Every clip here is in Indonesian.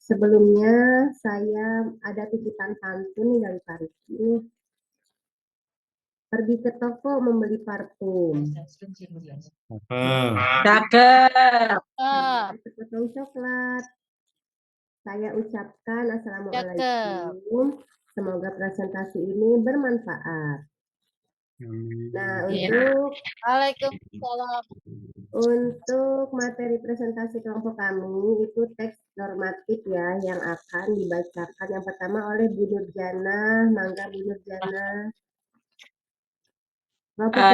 Sebelumnya saya ada titipan pantun nih dari Pak Rizky. Pergi ke toko membeli parfum. Cakep. Sepotong coklat. Saya ucapkan Cakep. Assalamualaikum. Semoga presentasi ini bermanfaat. Nah, Waalaikumsalam. untuk materi presentasi kelompok kami itu teks normatif ya yang akan dibacakan yang pertama oleh Bu Nurjana. Mangga Bu Nurjana.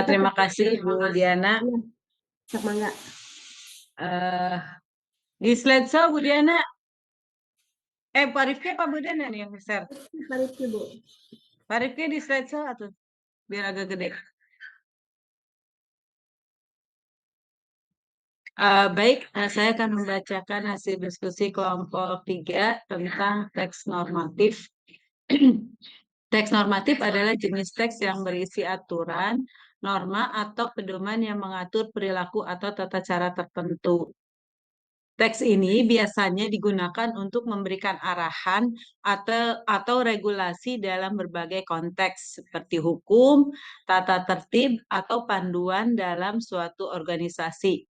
Terima kasih Bu Diana. Iya, sok mangga. Di slide show Bu Diana. Pak Rifki apa Bu Diana nih yang share? Pak Rizky, Bu. Pak Rifki di slide show atau biar agak gede. Baik, saya akan membacakan hasil diskusi kelompok 3 tentang teks normatif. Teks normatif adalah jenis teks yang berisi aturan, norma, atau pedoman yang mengatur perilaku atau tata cara tertentu. Teks ini biasanya digunakan untuk memberikan arahan atau regulasi dalam berbagai konteks, seperti hukum, tata tertib, atau panduan dalam suatu organisasi.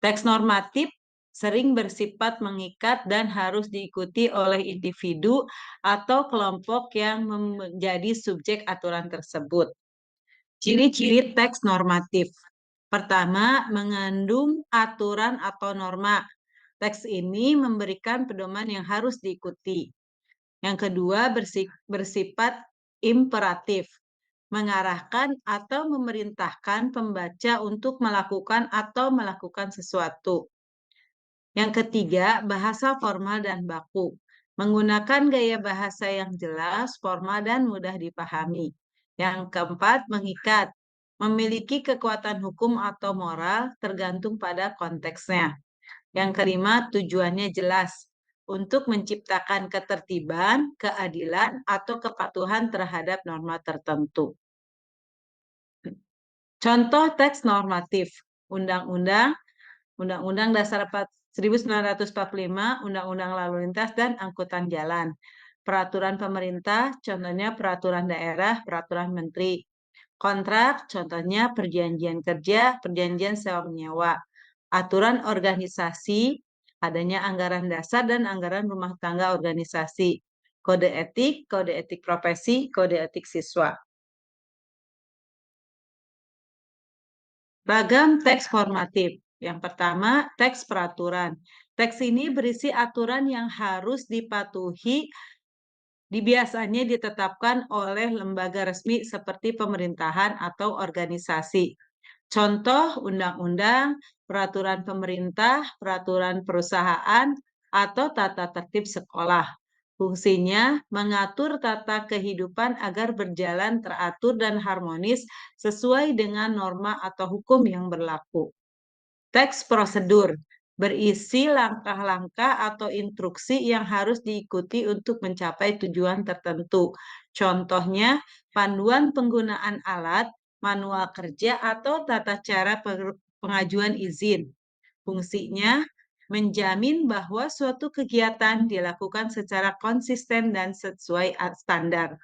Teks normatif sering bersifat mengikat dan harus diikuti oleh individu atau kelompok yang menjadi subjek aturan tersebut. Ciri-ciri teks normatif. Pertama, mengandung aturan atau norma. Teks ini memberikan pedoman yang harus diikuti. Yang kedua, bersifat imperatif, mengarahkan atau memerintahkan pembaca untuk melakukan atau melakukan sesuatu. Yang ketiga, bahasa formal dan baku, menggunakan gaya bahasa yang jelas, formal, dan mudah dipahami. Yang keempat, mengikat, memiliki kekuatan hukum atau moral tergantung pada konteksnya. Yang kelima, tujuannya jelas, untuk menciptakan ketertiban, keadilan, atau kepatuhan terhadap norma tertentu. Contoh teks normatif, Undang-Undang Dasar 1945, Undang-Undang Lalu Lintas dan Angkutan Jalan. Peraturan pemerintah, contohnya peraturan daerah, peraturan menteri. Kontrak, contohnya perjanjian kerja, perjanjian sewa menyewa. Aturan organisasi, adanya anggaran dasar dan anggaran rumah tangga organisasi. Kode etik profesi, kode etik siswa. Ragam teks formatif. Yang pertama, teks peraturan. Teks ini berisi aturan yang harus dipatuhi, biasanya ditetapkan oleh lembaga resmi seperti pemerintahan atau organisasi. Contoh undang-undang, peraturan pemerintah, peraturan perusahaan, atau tata tertib sekolah. Fungsinya mengatur tata kehidupan agar berjalan teratur dan harmonis sesuai dengan norma atau hukum yang berlaku. Teks prosedur berisi langkah-langkah atau instruksi yang harus diikuti untuk mencapai tujuan tertentu. Contohnya, panduan penggunaan alat, manual kerja, atau tata cara pengajuan izin. Fungsinya menjamin bahwa suatu kegiatan dilakukan secara konsisten dan sesuai standar.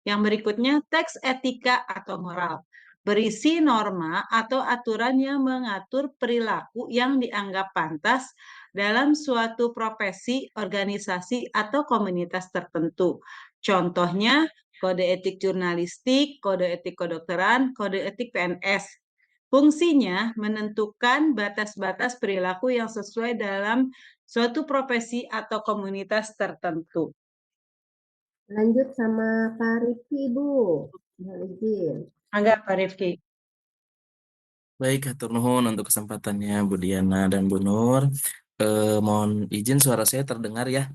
Yang berikutnya, teks etika atau moral. Berisi norma atau aturan yang mengatur perilaku yang dianggap pantas dalam suatu profesi, organisasi, atau komunitas tertentu. Contohnya, kode etik jurnalistik, kode etik kedokteran, kode etik PNS. Fungsinya menentukan batas-batas perilaku yang sesuai dalam suatu profesi atau komunitas tertentu. Lanjut sama Pak Rifki, Bu. Mohon izin. Enggak, Pak Rifki. Baik, hatur nuhun untuk kesempatannya Bu Diana dan Bu Nur. Mohon izin suara saya terdengar ya.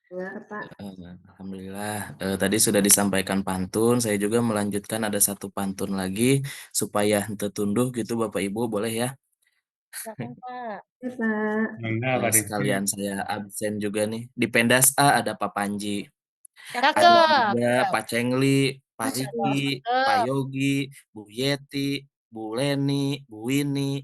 Dengar, Pak. Alhamdulillah. Tadi sudah disampaikan pantun. Saya juga melanjutkan ada satu pantun lagi supaya tertunduh gitu Bapak Ibu boleh ya. Silakan, Pak. Ya, Pak. Sekalian saya absen juga nih. Di Pendas A ada Pak Panji. Ada Cakep. juga Pak Cengli, Pak Riki, Pak Cakep. Yogi, Bu Yeti, Bu Leni, Bu Winnie.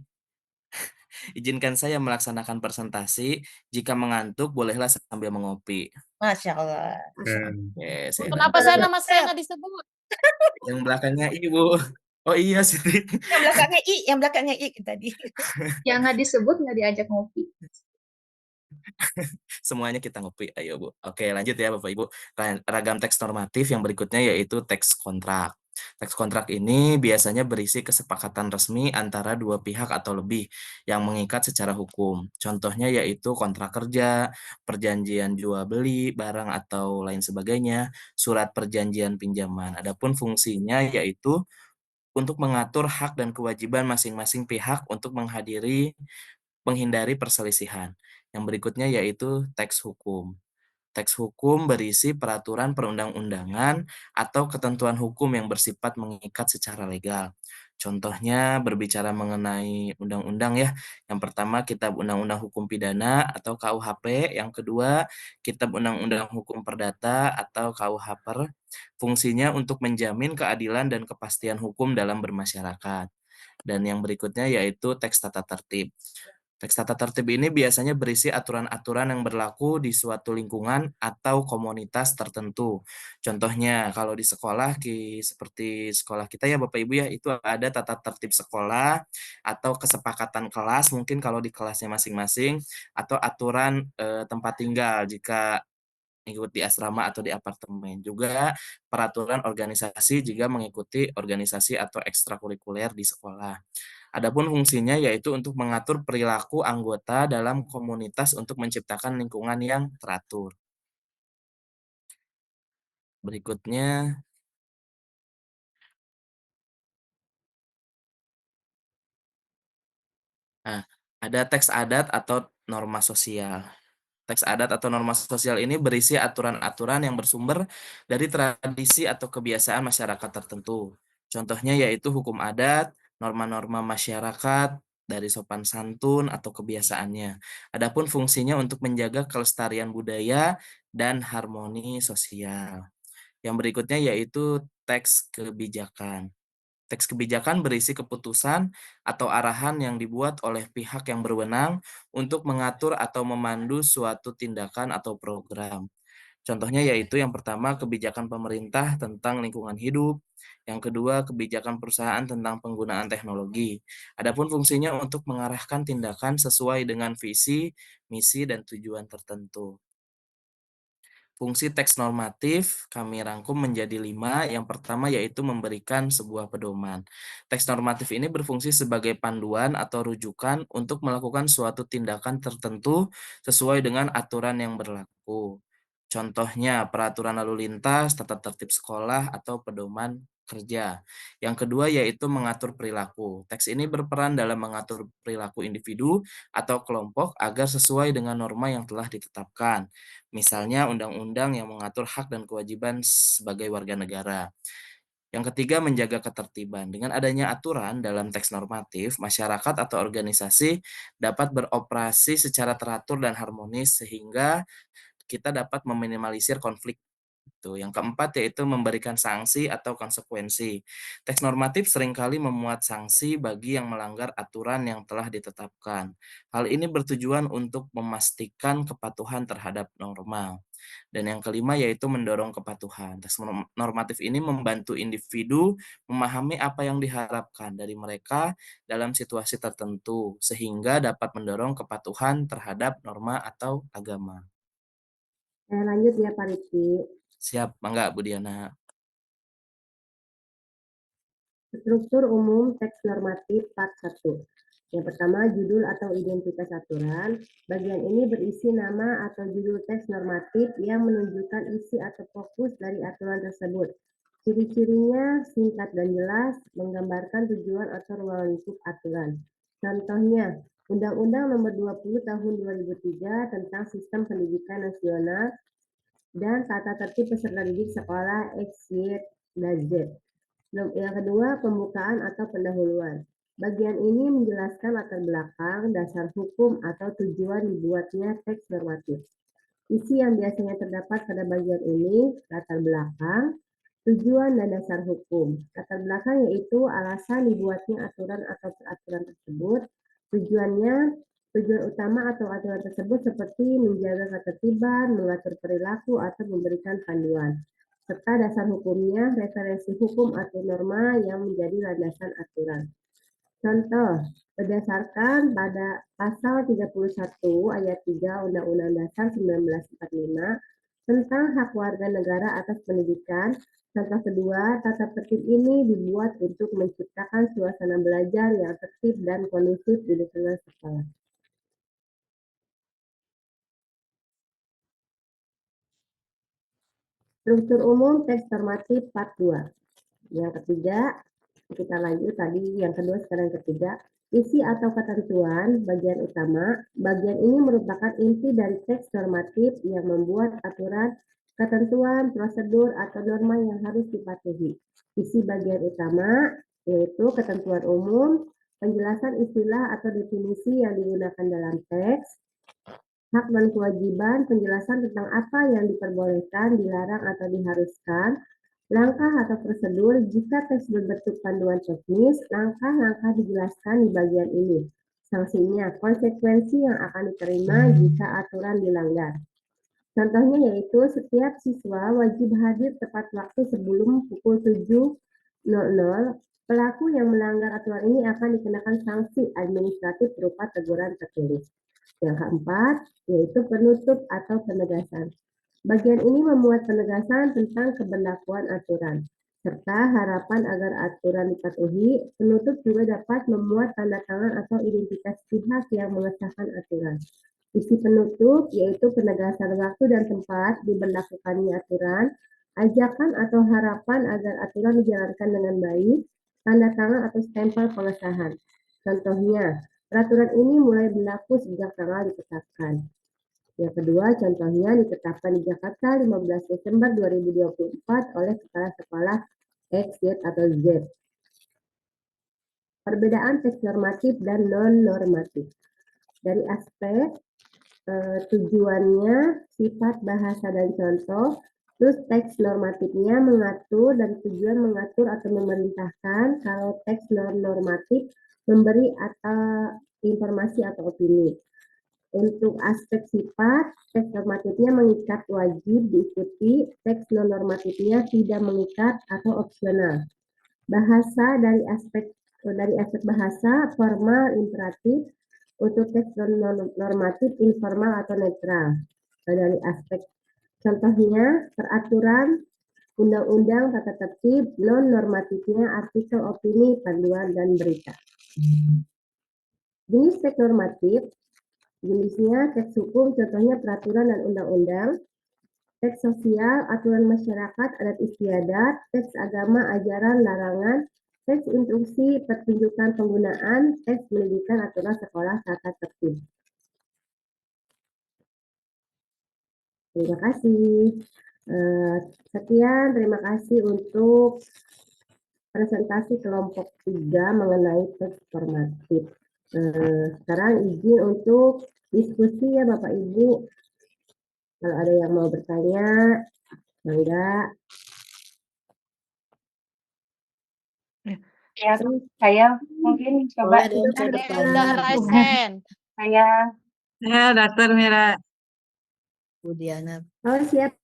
Izinkan saya melaksanakan presentasi. Jika mengantuk, bolehlah sambil mengopi. Masya Allah. Oke, saya Kenapa nama saya nggak disebut? yang belakangnya Ibu. Oh iya sih. Yang belakangnya I tadi. Yang nggak disebut nggak diajak ngopi. Semuanya kita ngopi. Ayo, Bu. Oke, lanjut ya, Bapak Ibu. Ragam teks normatif yang berikutnya yaitu teks kontrak. Teks kontrak ini biasanya berisi kesepakatan resmi antara dua pihak atau lebih yang mengikat secara hukum. Contohnya yaitu kontrak kerja, perjanjian jual beli, barang atau lain sebagainya, surat perjanjian pinjaman. Adapun fungsinya yaitu untuk mengatur hak dan kewajiban masing-masing pihak untuk menghindari perselisihan. Yang berikutnya yaitu teks hukum. Teks hukum berisi peraturan perundang-undangan atau ketentuan hukum yang bersifat mengikat secara legal. Contohnya berbicara mengenai undang-undang ya. Yang pertama Kitab Undang-Undang Hukum Pidana atau KUHP, yang kedua Kitab Undang-Undang Hukum Perdata atau KUHPER. Fungsinya untuk menjamin keadilan dan kepastian hukum dalam bermasyarakat. Dan yang berikutnya yaitu teks tata tertib. Teks tata tertib ini biasanya berisi aturan-aturan yang berlaku di suatu lingkungan atau komunitas tertentu. Contohnya kalau di sekolah, seperti sekolah kita ya Bapak Ibu ya, itu ada tata tertib sekolah atau kesepakatan kelas, mungkin kalau di kelasnya masing-masing, atau aturan tempat tinggal jika ikut di asrama atau di apartemen. Juga peraturan organisasi jika mengikuti organisasi atau ekstrakurikuler di sekolah. Adapun fungsinya yaitu untuk mengatur perilaku anggota dalam komunitas untuk menciptakan lingkungan yang teratur. Berikutnya, ada teks adat atau norma sosial. Teks adat atau norma sosial ini berisi aturan-aturan yang bersumber dari tradisi atau kebiasaan masyarakat tertentu. Contohnya yaitu hukum adat, norma-norma masyarakat, dari sopan santun atau kebiasaannya. Adapun fungsinya untuk menjaga kelestarian budaya dan harmoni sosial. Yang berikutnya yaitu teks kebijakan. Teks kebijakan berisi keputusan atau arahan yang dibuat oleh pihak yang berwenang untuk mengatur atau memandu suatu tindakan atau program. Contohnya yaitu yang pertama kebijakan pemerintah tentang lingkungan hidup, yang kedua kebijakan perusahaan tentang penggunaan teknologi. Adapun fungsinya untuk mengarahkan tindakan sesuai dengan visi, misi, dan tujuan tertentu. Fungsi teks normatif kami rangkum menjadi 5. Yang pertama yaitu memberikan sebuah pedoman. Teks normatif ini berfungsi sebagai panduan atau rujukan untuk melakukan suatu tindakan tertentu sesuai dengan aturan yang berlaku. Contohnya peraturan lalu lintas, tata tertib sekolah, atau pedoman kerja. Yang kedua yaitu mengatur perilaku. Teks ini berperan dalam mengatur perilaku individu atau kelompok agar sesuai dengan norma yang telah ditetapkan. Misalnya undang-undang yang mengatur hak dan kewajiban sebagai warga negara. Yang ketiga, menjaga ketertiban. Dengan adanya aturan dalam teks normatif, masyarakat atau organisasi dapat beroperasi secara teratur dan harmonis sehingga kita dapat meminimalisir konflik. Yang keempat yaitu memberikan sanksi atau konsekuensi. Teks normatif seringkali memuat sanksi bagi yang melanggar aturan yang telah ditetapkan. Hal ini bertujuan untuk memastikan kepatuhan terhadap norma. Dan yang kelima yaitu mendorong kepatuhan. Teks normatif ini membantu individu memahami apa yang diharapkan dari mereka dalam situasi tertentu, sehingga dapat mendorong kepatuhan terhadap norma atau agama. Lanjut ya Pak Rizky. Siap, mangga Bu Diana. Struktur umum teks normatif part 1. Yang pertama, judul atau identitas aturan. Bagian ini berisi nama atau judul teks normatif yang menunjukkan isi atau fokus dari aturan tersebut. Ciri-cirinya singkat dan jelas, menggambarkan tujuan atau ruang lingkup aturan. Contohnya, Undang-Undang Nomor 20 Tahun 2003 tentang Sistem Pendidikan Nasional dan Tata Tertib Peserta Didik Sekolah X, Y, dan Z. Yang kedua, pembukaan atau pendahuluan. Bagian ini menjelaskan latar belakang, dasar hukum, atau tujuan dibuatnya teks normatif. Isi yang biasanya terdapat pada bagian ini, latar belakang, tujuan, dan dasar hukum. Latar belakang yaitu alasan dibuatnya aturan atau peraturan tersebut. Tujuan utama atau aturan tersebut seperti menjaga ketertiban, mengatur perilaku, atau memberikan panduan, serta dasar hukumnya, referensi hukum atau norma yang menjadi landasan aturan. Contoh, berdasarkan pada pasal 31 ayat 3 Undang-Undang Dasar 1945 tentang hak warga negara atas pendidikan. Contoh kedua, tata tertib ini dibuat untuk menciptakan suasana belajar yang tertib dan kondusif di lingkungan sekolah. Struktur umum teks normatif part 2. Yang ketiga, kita lanjut tadi yang kedua, sekarang yang ketiga. Isi atau ketentuan bagian utama. Bagian ini merupakan inti dari teks normatif yang membuat aturan, ketentuan, prosedur, atau norma yang harus dipatuhi. Isi bagian utama yaitu ketentuan umum, penjelasan istilah atau definisi yang digunakan dalam teks, hak dan kewajiban, penjelasan tentang apa yang diperbolehkan, dilarang, atau diharuskan, langkah atau prosedur jika teks berbentuk panduan teknis, langkah-langkah dijelaskan di bagian ini. Sanksinya, konsekuensi yang akan diterima jika aturan dilanggar. Contohnya yaitu setiap siswa wajib hadir tepat waktu sebelum pukul 7.00. Pelaku yang melanggar aturan ini akan dikenakan sanksi administratif berupa teguran tertulis. Yang keempat, yaitu penutup atau penegasan. Bagian ini memuat penegasan tentang keberlakuan aturan, serta harapan agar aturan dipatuhi. Penutup juga dapat memuat tanda tangan atau identitas pihak yang mengesahkan aturan. Isi penutup yaitu penegasan waktu dan tempat diberlakukannya aturan, ajakan atau harapan agar aturan dijalankan dengan baik, tanda tangan atau stempel pengesahan. Contohnya, peraturan ini mulai berlaku sejak tanggal ditetapkan. Yang kedua, contohnya ditetapkan di Jakarta 15 Desember 2024 oleh Kepala Sekolah X, Y, atau Z. Perbedaan teks normatif dan non-normatif. Dari aspek tujuannya, sifat bahasa dan contoh, terus teks normatifnya mengatur dan tujuan mengatur atau memerintahkan, kalau teks non-normatif memberi atau informasi atau opini. Untuk aspek sifat, teks normatifnya mengikat wajib diikuti, teks non-normatifnya tidak mengikat atau opsional. Bahasa dari aspek bahasa, formal, imperatif. Untuk teks non-normatif, informal atau netral. Dari aspek contohnya, peraturan, undang-undang, tata tertib, non-normatifnya artikel, opini, panduan, dan berita. Jenis teks normatif. Jenisnya teks hukum, contohnya peraturan dan undang-undang. Teks sosial, aturan masyarakat, adat istiadat. Teks agama, ajaran, larangan. Teks instruksi, pertunjukan penggunaan. Teks pendidikan, aturan sekolah, tata tertib. Terima kasih. Sekian, terima kasih untuk presentasi kelompok 3 mengenai teks normatif. Sekarang izin untuk diskusi ya Bapak Ibu. Kalau ada yang mau bertanya, enggak. Ya, saya mungkin coba Udah raise hand. saya Ya, Dokter Mira. Bu Diana. Oh, siap.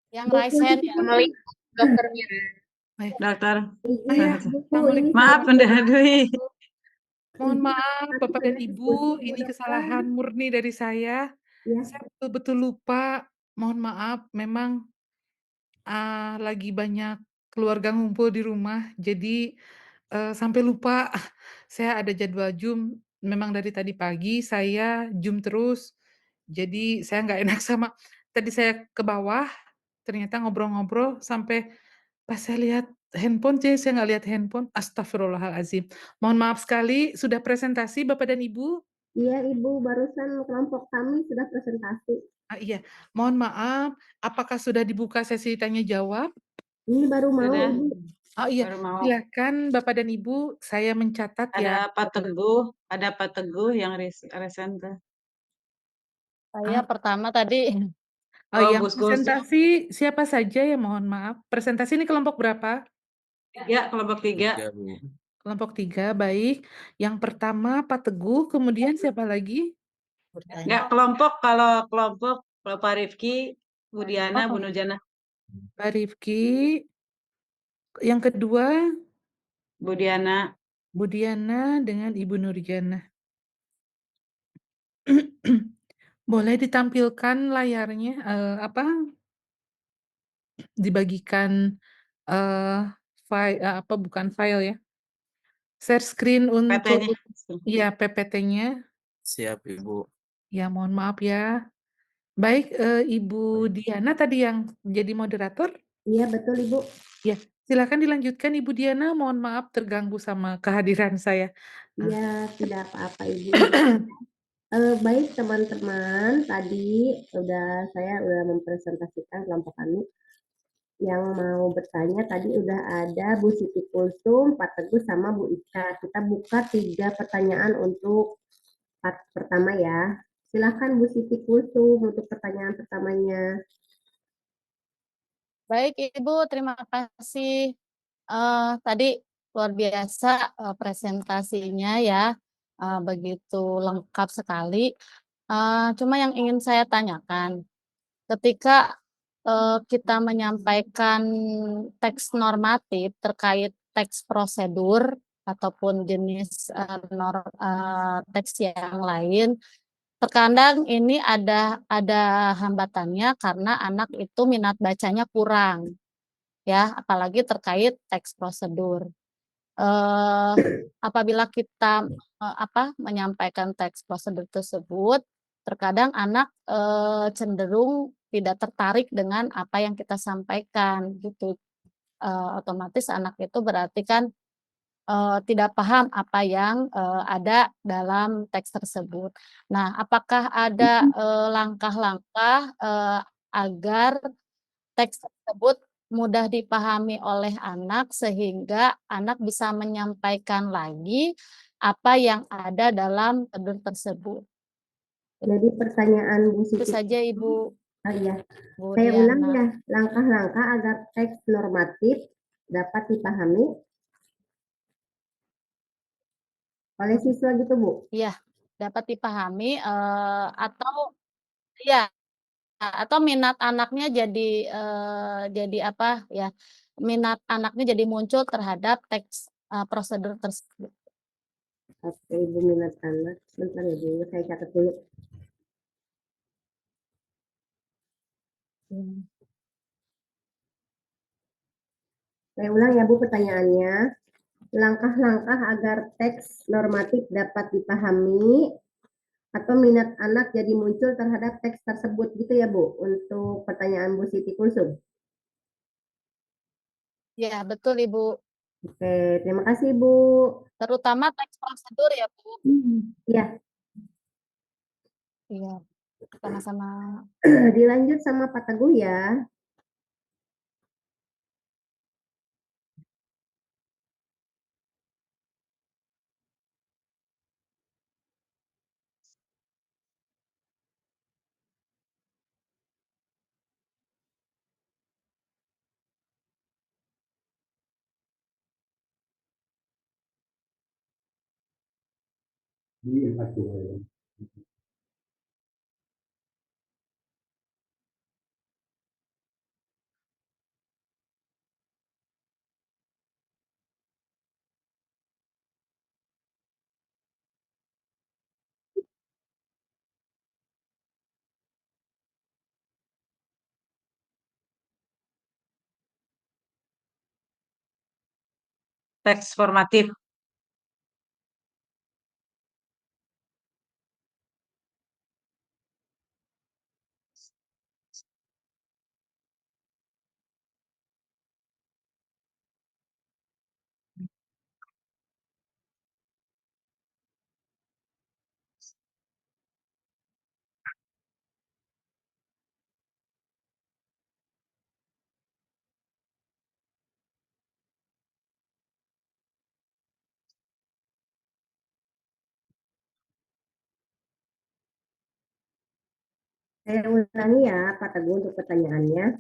Yang raise hand ya. Assalamualaikum, Dokter Mira. Dokter. Iya, Bu, ini Maaf, Bunda Dwi. Mohon maaf Tapi Bapak dan ada Ibu, diskusi, ini Bu kesalahan murni dari saya. Ya, Saya betul-betul lupa. Mohon maaf, memang lagi banyak keluarga ngumpul di rumah, jadi sampai lupa. Saya ada jadwal Zoom. Memang dari tadi pagi saya Zoom terus. Jadi saya nggak enak sama. Tadi saya ke bawah, ternyata ngobrol-ngobrol sampai pas saya lihat handphone, saya nggak lihat handphone. Astagfirullahalazim. Mohon maaf sekali. Sudah presentasi Bapak dan Ibu? iya Ibu, barusan kelompok kami sudah presentasi. Iya. Mohon maaf. Apakah sudah dibuka sesi tanya jawab? Ini baru mau Sudah. Ibu. Oh iya, Baru mau. silakan Bapak dan Ibu, saya mencatat ya. Ada Pak Teguh yang resen tuh. Saya pertama tadi. Oh yang Gus. presentasi siapa saja ya, mohon maaf. Presentasi ini kelompok berapa? 3, kelompok 3. 3, Bu. Kelompok 3, baik. Yang pertama Pak Teguh, kemudian siapa lagi? Enggak kelompok, kalau Pak Rifki, Bu Diana, Bu Nurjana. Pak Rifki. Yang kedua Bu Diana. Bu Diana dengan Ibu Nurjana. Boleh ditampilkan layarnya, dibagikan bukan file ya. Share screen untuk PT-nya. PPT-nya. Siap, Ibu. Ya, mohon maaf ya. Baik, Ibu Diana tadi yang jadi moderator. Iya, betul Ibu. Ya, silakan dilanjutkan Ibu Diana. Mohon maaf terganggu sama kehadiran saya. Iya, tidak apa-apa Ibu. Baik teman-teman, tadi saya udah mempresentasikan kelompok kami. Yang mau bertanya tadi udah ada Bu Siti Kulsum, Pak Teguh, sama Bu Ika. Kita buka 3 pertanyaan untuk part pertama ya. Silakan Bu Siti Kulsum untuk pertanyaan pertamanya. Baik Ibu, terima kasih. Tadi luar biasa presentasinya ya, begitu lengkap sekali. Cuma yang ingin saya tanyakan, ketika kita menyampaikan teks normatif terkait teks prosedur ataupun jenis teks yang lain, terkadang ini ada hambatannya karena anak itu minat bacanya kurang, ya, apalagi terkait teks prosedur. Apabila kita menyampaikan teks prosedur tersebut, terkadang anak cenderung tidak tertarik dengan apa yang kita sampaikan gitu. Otomatis anak itu berarti kan tidak paham apa yang ada dalam teks tersebut. Nah, apakah ada langkah-langkah agar teks tersebut mudah dipahami oleh anak sehingga anak bisa menyampaikan lagi apa yang ada dalam prosedur tersebut? Jadi pertanyaan Bu Itu Siti. saja Ibu. Oh iya, Bu saya ulang Diana. ya. Langkah-langkah agar teks normatif dapat dipahami oleh siswa gitu Bu. Iya, dapat dipahami atau ya atau minat anaknya jadi apa ya, minat anaknya jadi muncul terhadap teks prosedur tersebut. Oke, Ibu minat anak. Sebentar ya Bu, saya catat dulu. Saya ulang ya Bu pertanyaannya. Langkah-langkah agar teks normatif dapat dipahami atau minat anak jadi muncul terhadap teks tersebut gitu ya Bu, untuk pertanyaan Bu Siti Kulsum. Ya, betul Ibu. Oke, terima kasih Bu. Terutama teks prosedur ya Bu. Ya, Iya, sama-sama. dilanjut sama Pak Teguh ya. Teks formatif. Saya ulangi ya Pak Teguh untuk pertanyaannya.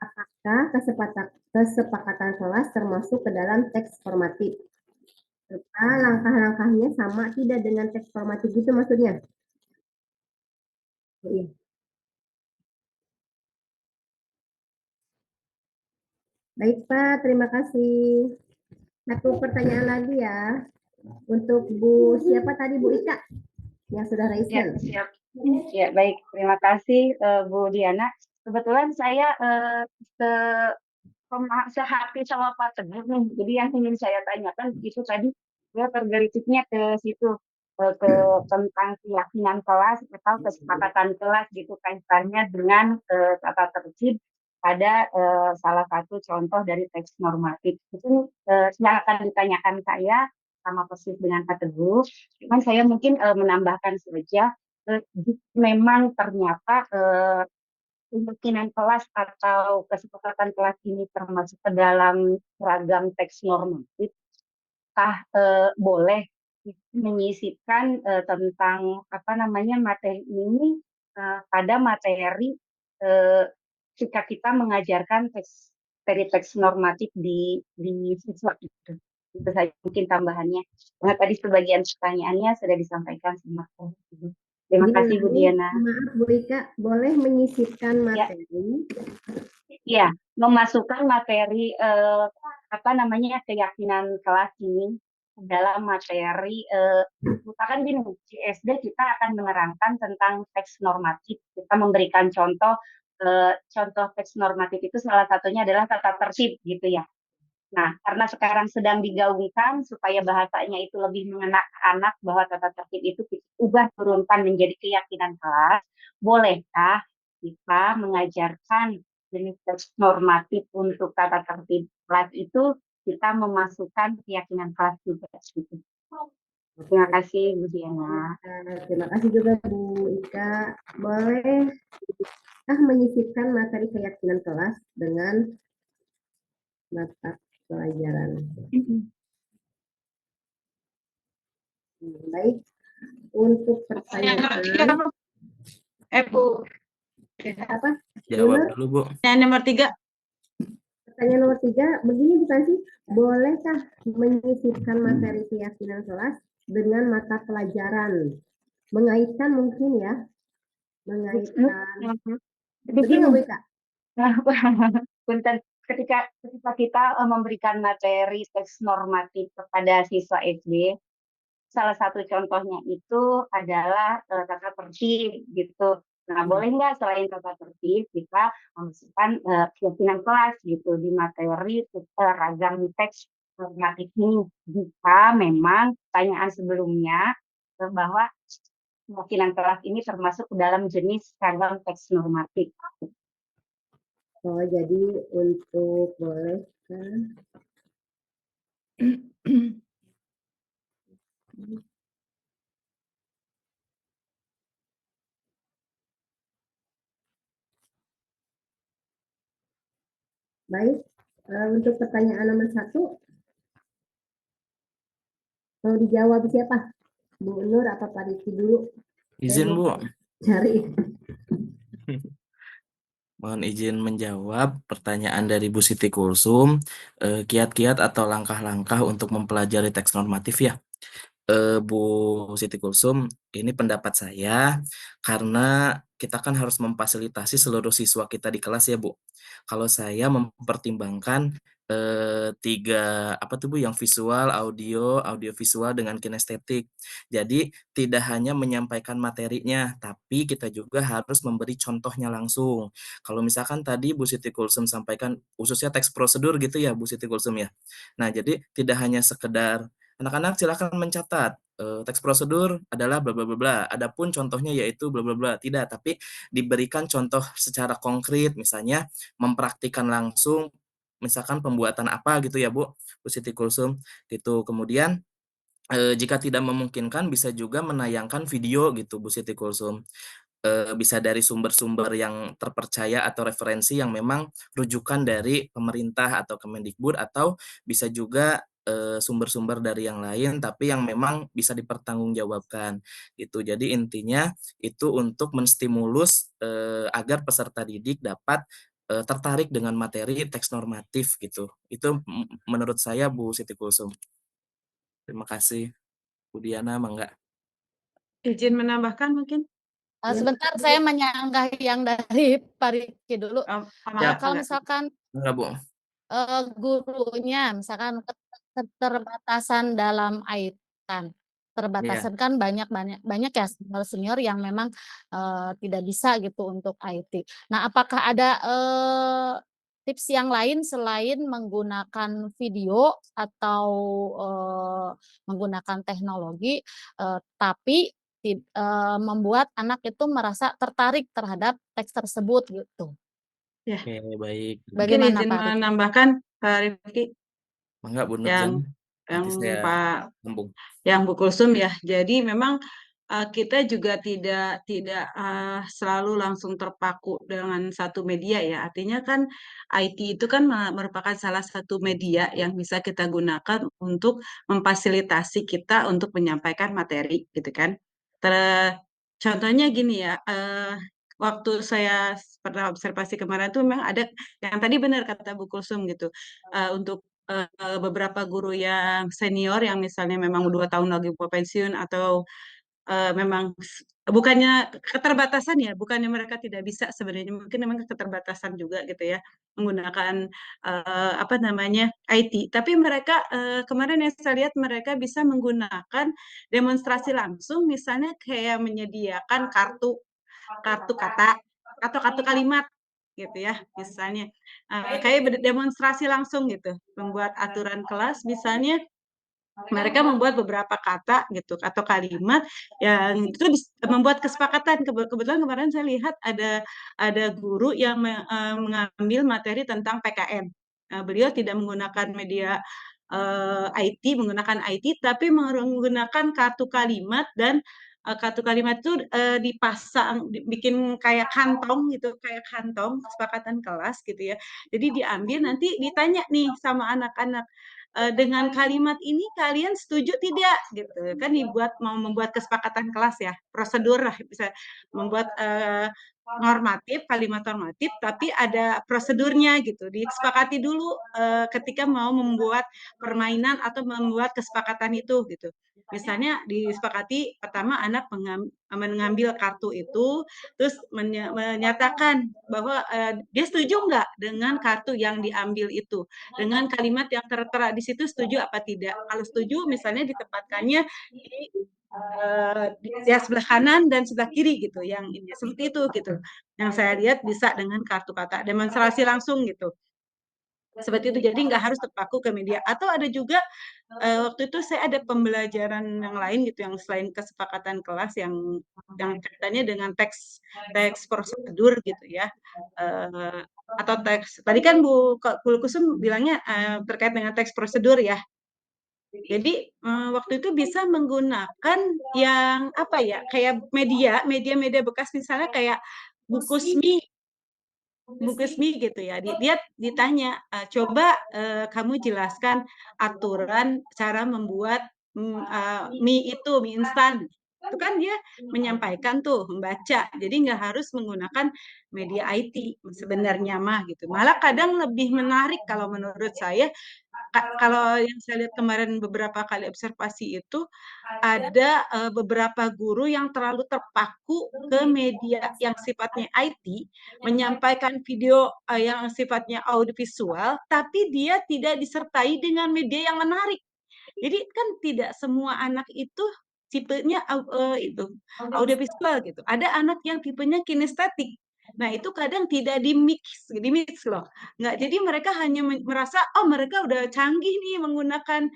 Apakah kesepakatan kelas termasuk ke dalam teks formatif? serta langkah-langkahnya sama tidak dengan teks formatif itu maksudnya? Oh, iya. Baik Pak, terima kasih. Satu pertanyaan lagi ya. Untuk Bu, siapa tadi Bu Ika yang sudah raise Ya, hand? siap. Ya, baik. Terima kasih, Bu Diana. Kebetulan saya sehati sama Pak Teguh nih. Jadi yang ingin saya tanyakan itu tadi ya tergelitiknya ke situ, ke tentang keyakinan kelas atau kesepakatan kelas gitu kaitannya dengan tata tertib pada salah satu contoh dari teks normatif. Itu yang akan ditanyakan saya sama persis dengan Pak Teguh. Cuman saya mungkin menambahkan saja, memang ternyata keyakinan kelas atau kesepakatan kelas ini termasuk ke dalam seragam teks normatif, boleh menyisipkan tentang apa namanya materi ini pada materi eh, jika kita mengajarkan dari teks normatif di siswa itu. Itu saja mungkin tambahannya. Karena tadi sebagian pertanyaannya sudah disampaikan sama aku. Terima kasih Bu Diulangi, Diana. maaf Bu Ika, boleh menyisipkan Ya, materi? ya, memasukkan materi apa namanya keyakinan kelas ini dalam materi misalkan gini, di SD kita akan menerangkan tentang teks normatif. Kita memberikan contoh teks normatif itu salah satunya adalah tata tertib gitu ya. Nah, karena sekarang sedang digaungkan supaya bahasanya itu lebih mengena ke anak bahwa tata tertib itu kita ubah turunkan menjadi keyakinan kelas, bolehkah kita mengajarkan jenis teks normatif untuk tata tertib kelas itu kita memasukkan keyakinan kelas juga gitu. Terima kasih Bu Diana. Terima kasih juga Bu Ika. Boleh menyisipkan materi keyakinan kelas dengan mata pelajaran. Baik, untuk pertanyaan Bu, apa? Jawab Bunur, dulu, Bu. yang nomor 3. pertanyaan nomor 3, begini bukan sih? Bolehkah menyisipkan materi keyakinan kelas dengan mata pelajaran? Mengaitkan mungkin ya, mengaitkan. Betul nggak Bu Begini, Ika? punten, ketika kita memberikan materi teks normatif kepada siswa SD, salah satu contohnya itu adalah tata tertib gitu. Nah, boleh nggak selain tata tertib kita memasukkan keyakinan kelas gitu di materi ragam teks normatif ini jika memang pertanyaan sebelumnya bahwa keyakinan kelas ini termasuk dalam jenis ragam teks normatif. Oh, jadi untuk boleh baik. Untuk pertanyaan nomor 1, mau dijawab siapa? Bu Nur apa Pak Rizky dulu? Izin, Bu. Cari. Mohon izin menjawab pertanyaan dari Bu Siti Kulsum, kiat-kiat atau langkah-langkah untuk mempelajari teks normatif ya. Bu Siti Kulsum, ini pendapat saya karena kita kan harus memfasilitasi seluruh siswa kita di kelas ya, Bu. Kalau saya mempertimbangkan 3 apa tuh, Bu, yang visual, audio visual dengan kinestetik. Jadi tidak hanya menyampaikan materinya, tapi kita juga harus memberi contohnya langsung. Kalau misalkan tadi Bu Siti Kulsum sampaikan khususnya teks prosedur gitu ya, Bu Siti Kulsum ya. Nah, jadi tidak hanya sekedar anak-anak silakan mencatat, teks prosedur adalah bla bla bla bla, adapun contohnya yaitu bla bla bla, tidak, tapi diberikan contoh secara konkret, misalnya mempraktikkan langsung, misalkan pembuatan apa gitu ya Bu Siti Kulsum, gitu. Kemudian, jika tidak memungkinkan bisa juga menayangkan video gitu Bu Siti Kulsum. Bisa dari sumber-sumber yang terpercaya atau referensi yang memang rujukan dari pemerintah atau Kemendikbud atau bisa juga, sumber-sumber dari yang lain tapi yang memang bisa dipertanggungjawabkan, gitu. Jadi intinya itu untuk menstimulus, agar peserta didik dapat, tertarik dengan materi teks normatif gitu. Itu menurut saya Bu Siti Kulsum. Terima kasih. Bu Diana, mangga. Izin menambahkan mungkin? Ya. Sebentar saya menyanggah yang dari Pak Rifki dulu. Mangga, Kalau mangga. misalkan Mangga, Bu. gurunya misalkan keterbatasan dalam IT kan. Terbatasan kan banyak ya senior yang memang tidak bisa gitu untuk IT. Nah, apakah ada tips yang lain selain menggunakan video atau menggunakan teknologi, tapi membuat anak itu merasa tertarik terhadap teks tersebut gitu. Ya, Oke, baik. mungkin Bagaimana izin Pak Rifki? menambahkan Pak Rifki Mangga, Bu yang Nurjan. Nanti saya Pak sambung. yang Bu Kulsum ya. Jadi memang kita juga tidak selalu langsung terpaku dengan satu media ya. Artinya kan IT itu kan merupakan salah satu media yang bisa kita gunakan untuk memfasilitasi kita untuk menyampaikan materi gitu kan. Contohnya gini ya, waktu saya pernah observasi kemarin tuh memang ada yang tadi benar kata Bu Kulsum gitu. Untuk beberapa guru yang senior yang misalnya memang 2 tahun lagi mau pensiun atau memang bukannya keterbatasan ya, bukannya mereka tidak bisa sebenarnya, mungkin memang keterbatasan juga gitu ya menggunakan apa namanya IT. Tapi mereka kemarin yang saya lihat mereka bisa menggunakan demonstrasi langsung, misalnya kayak menyediakan kartu kartu kata atau kartu kalimat gitu ya misalnya kayak demonstrasi langsung gitu membuat aturan kelas misalnya mereka membuat beberapa kata gitu atau kalimat yang itu membuat kesepakatan. Kebetulan kemarin saya lihat ada guru yang mengambil materi tentang PKN. Beliau tidak menggunakan media IT, menggunakan IT, tapi menggunakan kartu kalimat dan kartu kalimat itu dipasang, bikin kayak kantong gitu, kayak kantong kesepakatan kelas gitu ya. Jadi diambil nanti ditanya nih sama anak-anak dengan kalimat ini kalian setuju tidak gitu kan dibuat mau membuat kesepakatan kelas ya prosedur lah bisa membuat normatif kalimat normatif tapi ada prosedurnya gitu disepakati dulu ketika mau membuat permainan atau membuat kesepakatan itu gitu misalnya disepakati pertama anak mengambil kartu itu terus menyatakan bahwa dia setuju nggak dengan kartu yang diambil itu dengan kalimat yang tertera di situ setuju apa tidak. Kalau setuju misalnya ditempatkannya di sebelah kanan dan sebelah kiri gitu yang seperti itu gitu. Yang saya lihat bisa dengan kartu kata demonstrasi langsung gitu. Seperti itu jadi nggak harus terpaku ke media atau ada juga waktu itu saya ada pembelajaran yang lain gitu yang selain kesepakatan kelas yang kaitannya dengan teks prosedur gitu ya atau teks tadi kan Bu Kusum bilangnya terkait dengan teks prosedur ya jadi waktu itu bisa menggunakan yang apa ya kayak media bekas misalnya kayak Bukusmi bungkus mie gitu ya. Dia ditanya, coba kamu jelaskan aturan cara membuat mie itu, mie instan. Itu kan dia menyampaikan tuh, membaca. Jadi nggak harus menggunakan media IT sebenarnya mah gitu. Malah kadang lebih menarik kalau menurut saya, kalau yang saya lihat kemarin beberapa kali observasi itu, ada beberapa guru yang terlalu terpaku ke media yang sifatnya IT, menyampaikan video yang sifatnya audiovisual, tapi dia tidak disertai dengan media yang menarik. Jadi kan tidak semua anak itu tipenya itu audiovisual gitu. Ada anak yang tipenya kinestetik. Nah, itu kadang tidak di mix loh. Nggak, jadi mereka hanya merasa, oh mereka udah canggih nih menggunakan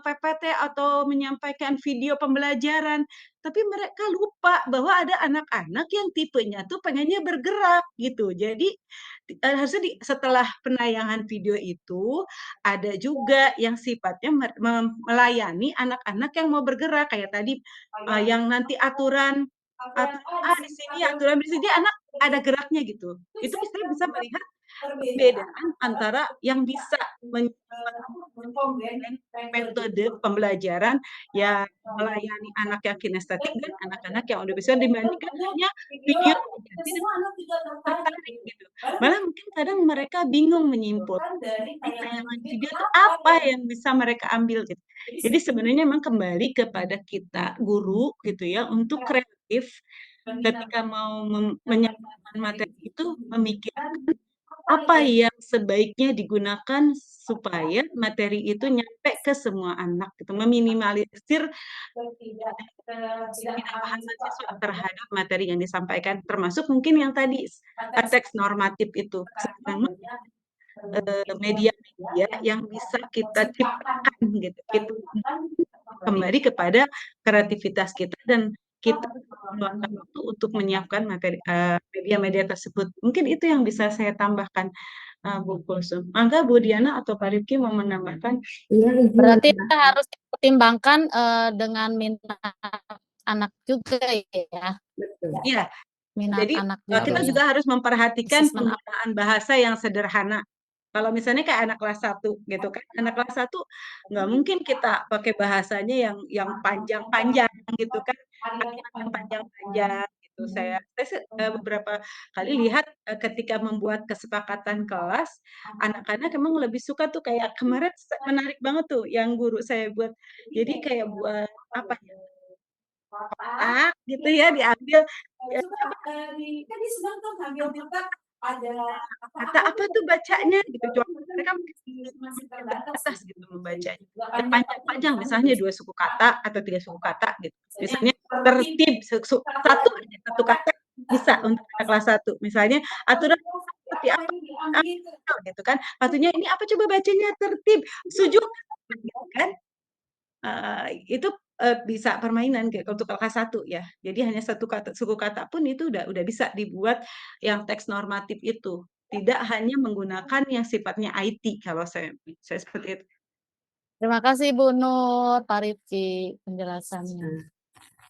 PPT atau menyampaikan video pembelajaran. Tapi mereka lupa bahwa ada anak-anak yang tipenya tuh pengennya bergerak gitu. Jadi harusnya setelah penayangan video itu ada juga yang sifatnya melayani anak-anak yang mau bergerak kayak tadi yang nanti aturan di sini aturan di sini anak ada geraknya gitu. Itu saya bisa melihat perbedaan antara yang bisa metode pembelajaran yang melayani anak yang kinestetik dan anak-anak yang audiovisual dibandingkan hanya video aja. Tidak tertarik gitu. Malah mungkin kadang mereka bingung menyimpulkan dari tayangan video itu apa yang bisa mereka ambil gitu. Jadi sebenarnya memang kembali kepada kita guru gitu ya untuk kreatif ketika mau menyampaikan materi itu memikirkan apa yang sebaiknya digunakan supaya materi itu nyampe ke semua anak gitu, meminimalisir ketidakpahaman siswa terhadap materi yang disampaikan, termasuk mungkin yang tadi teks normatif itu. Memang media-media yang bisa kita ciptakan gitu, kita kembali kepada kreativitas kita dan kita meluangkan waktu untuk menyiapkan materi media-media tersebut. Mungkin itu yang bisa saya tambahkan, Bu Kulsum. Mangga Bu Diana atau Pak Rifki mau menambahkan? Iya, izin Berarti menambahkan. harus dipertimbangkan dengan minat anak juga ya. Betul. Iya. Minat Jadi anak kita juga. juga harus memperhatikan Assessment penggunaan bahasa yang sederhana. Kalau misalnya kayak anak kelas 1 gitu kan, anak kelas 1 nggak mungkin kita pakai bahasanya yang panjang-panjang gitu kan, kalimat yang panjang-panjang gitu. Saya beberapa kali lihat ketika membuat kesepakatan kelas, anak-anak emang lebih suka tuh kayak kemarin menarik banget tuh yang guru saya buat. Jadi kayak buat apa ya? Kotak gitu ya diambil coba kata apa tuh bacanya gitu coba mereka mungkin terbatas gitu membacanya ya panjang-panjang misalnya 2 suku kata atau 3 suku kata gitu misalnya tertib satu aja satu kata bisa untuk anak kelas 1 misalnya aturan seperti apa gitu kan satunya ini apa coba bacanya tertib sujud gitu kan itu bisa permainan kayak untuk kelas 1 ya. Jadi hanya satu kata, suku kata pun itu udah bisa dibuat yang teks normatif itu. Tidak hanya menggunakan yang sifatnya IT kalau saya seperti itu. Terima kasih Bu Nur, Pak Rifki penjelasannya.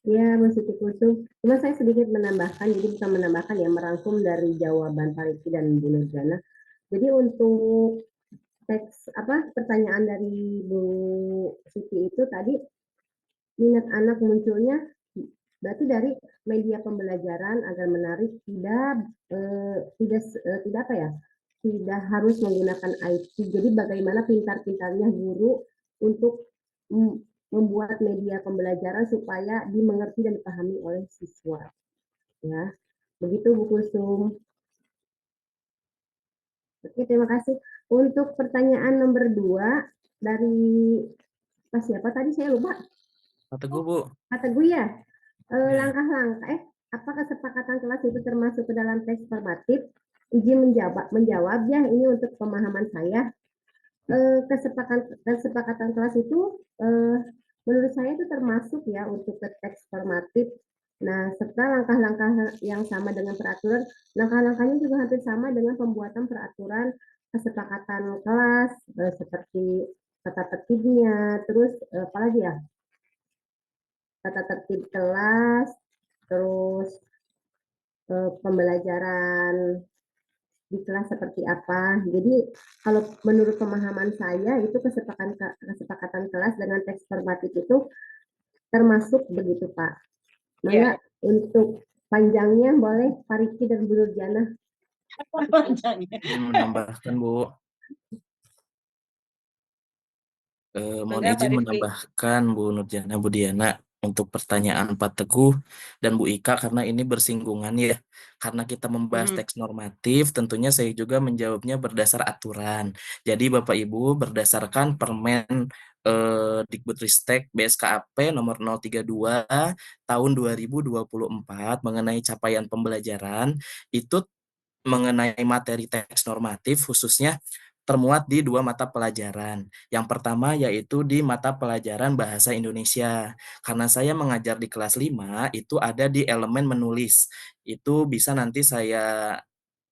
Ya, Bu Siti Kusum. Cuma saya sedikit menambahkan, jadi bukan menambahkan ya, merangkum dari jawaban Pak Rifki dan Bu Nurjana. Jadi untuk teks pertanyaan dari Bu Siti itu tadi minat anak munculnya berarti dari media pembelajaran agar menarik tidak harus menggunakan IT. Jadi bagaimana pintar-pintarnya guru untuk membuat media pembelajaran supaya dimengerti dan dipahami oleh siswa. Ya, begitu Bu Kusum. Oke, terima kasih. Untuk pertanyaan nomor 2 dari siapa tadi saya lupa. Pak Teguh, Bu. Pak Teguh ya. Langkah-langkah apa kesepakatan kelas itu termasuk ke dalam teks formatif? Izin menjawab ya, ini untuk pemahaman saya. Kesepakatan kelas itu menurut saya itu termasuk ya untuk ke teks formatif. Nah, serta langkah-langkah yang sama dengan peraturan, langkah-langkahnya juga hampir sama dengan pembuatan peraturan kesepakatan kelas seperti tata tertibnya, terus apalagi ya? Tata tertib kelas, terus pembelajaran di kelas seperti apa. Jadi kalau menurut pemahaman saya itu kesepakatan kelas dengan teks formatif itu termasuk begitu Pak. Maka untuk panjangnya boleh Pak Riki dan Bu Nurjana. Izin menambahkan Bu. Mohon izin menambahkan Bu Nurjana, Bu Diana untuk pertanyaan Pak Teguh dan Bu Ika karena ini bersinggungan ya. Karena kita membahas teks normatif, tentunya saya juga menjawabnya berdasar aturan. Jadi Bapak Ibu berdasarkan Permen Dikbudristek BSKAP nomor 032 tahun 2024 mengenai capaian pembelajaran itu mengenai materi teks normatif khususnya termuat di 2 mata pelajaran. Yang pertama yaitu di mata pelajaran Bahasa Indonesia. Karena saya mengajar di kelas 5, itu ada di elemen menulis. Itu bisa nanti saya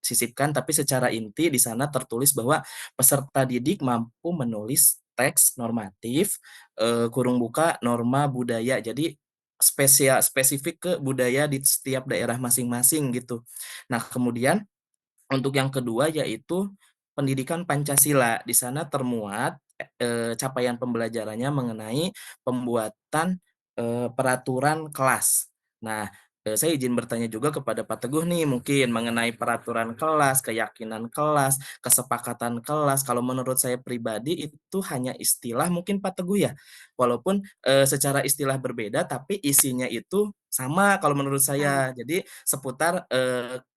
sisipkan, tapi secara inti di sana tertulis bahwa peserta didik mampu menulis teks normatif, kurung buka norma budaya. Jadi spesifik ke budaya di setiap daerah masing-masing gitu. Nah, kemudian untuk yang kedua yaitu pendidikan Pancasila. Di sana termuat, capaian pembelajarannya mengenai pembuatan, peraturan kelas. Nah, saya izin bertanya juga kepada Pak Teguh nih mungkin mengenai peraturan kelas, keyakinan kelas, kesepakatan kelas. Kalau menurut saya pribadi itu hanya istilah mungkin Pak Teguh ya? Walaupun, secara istilah berbeda tapi isinya itu sama kalau menurut saya. Jadi seputar,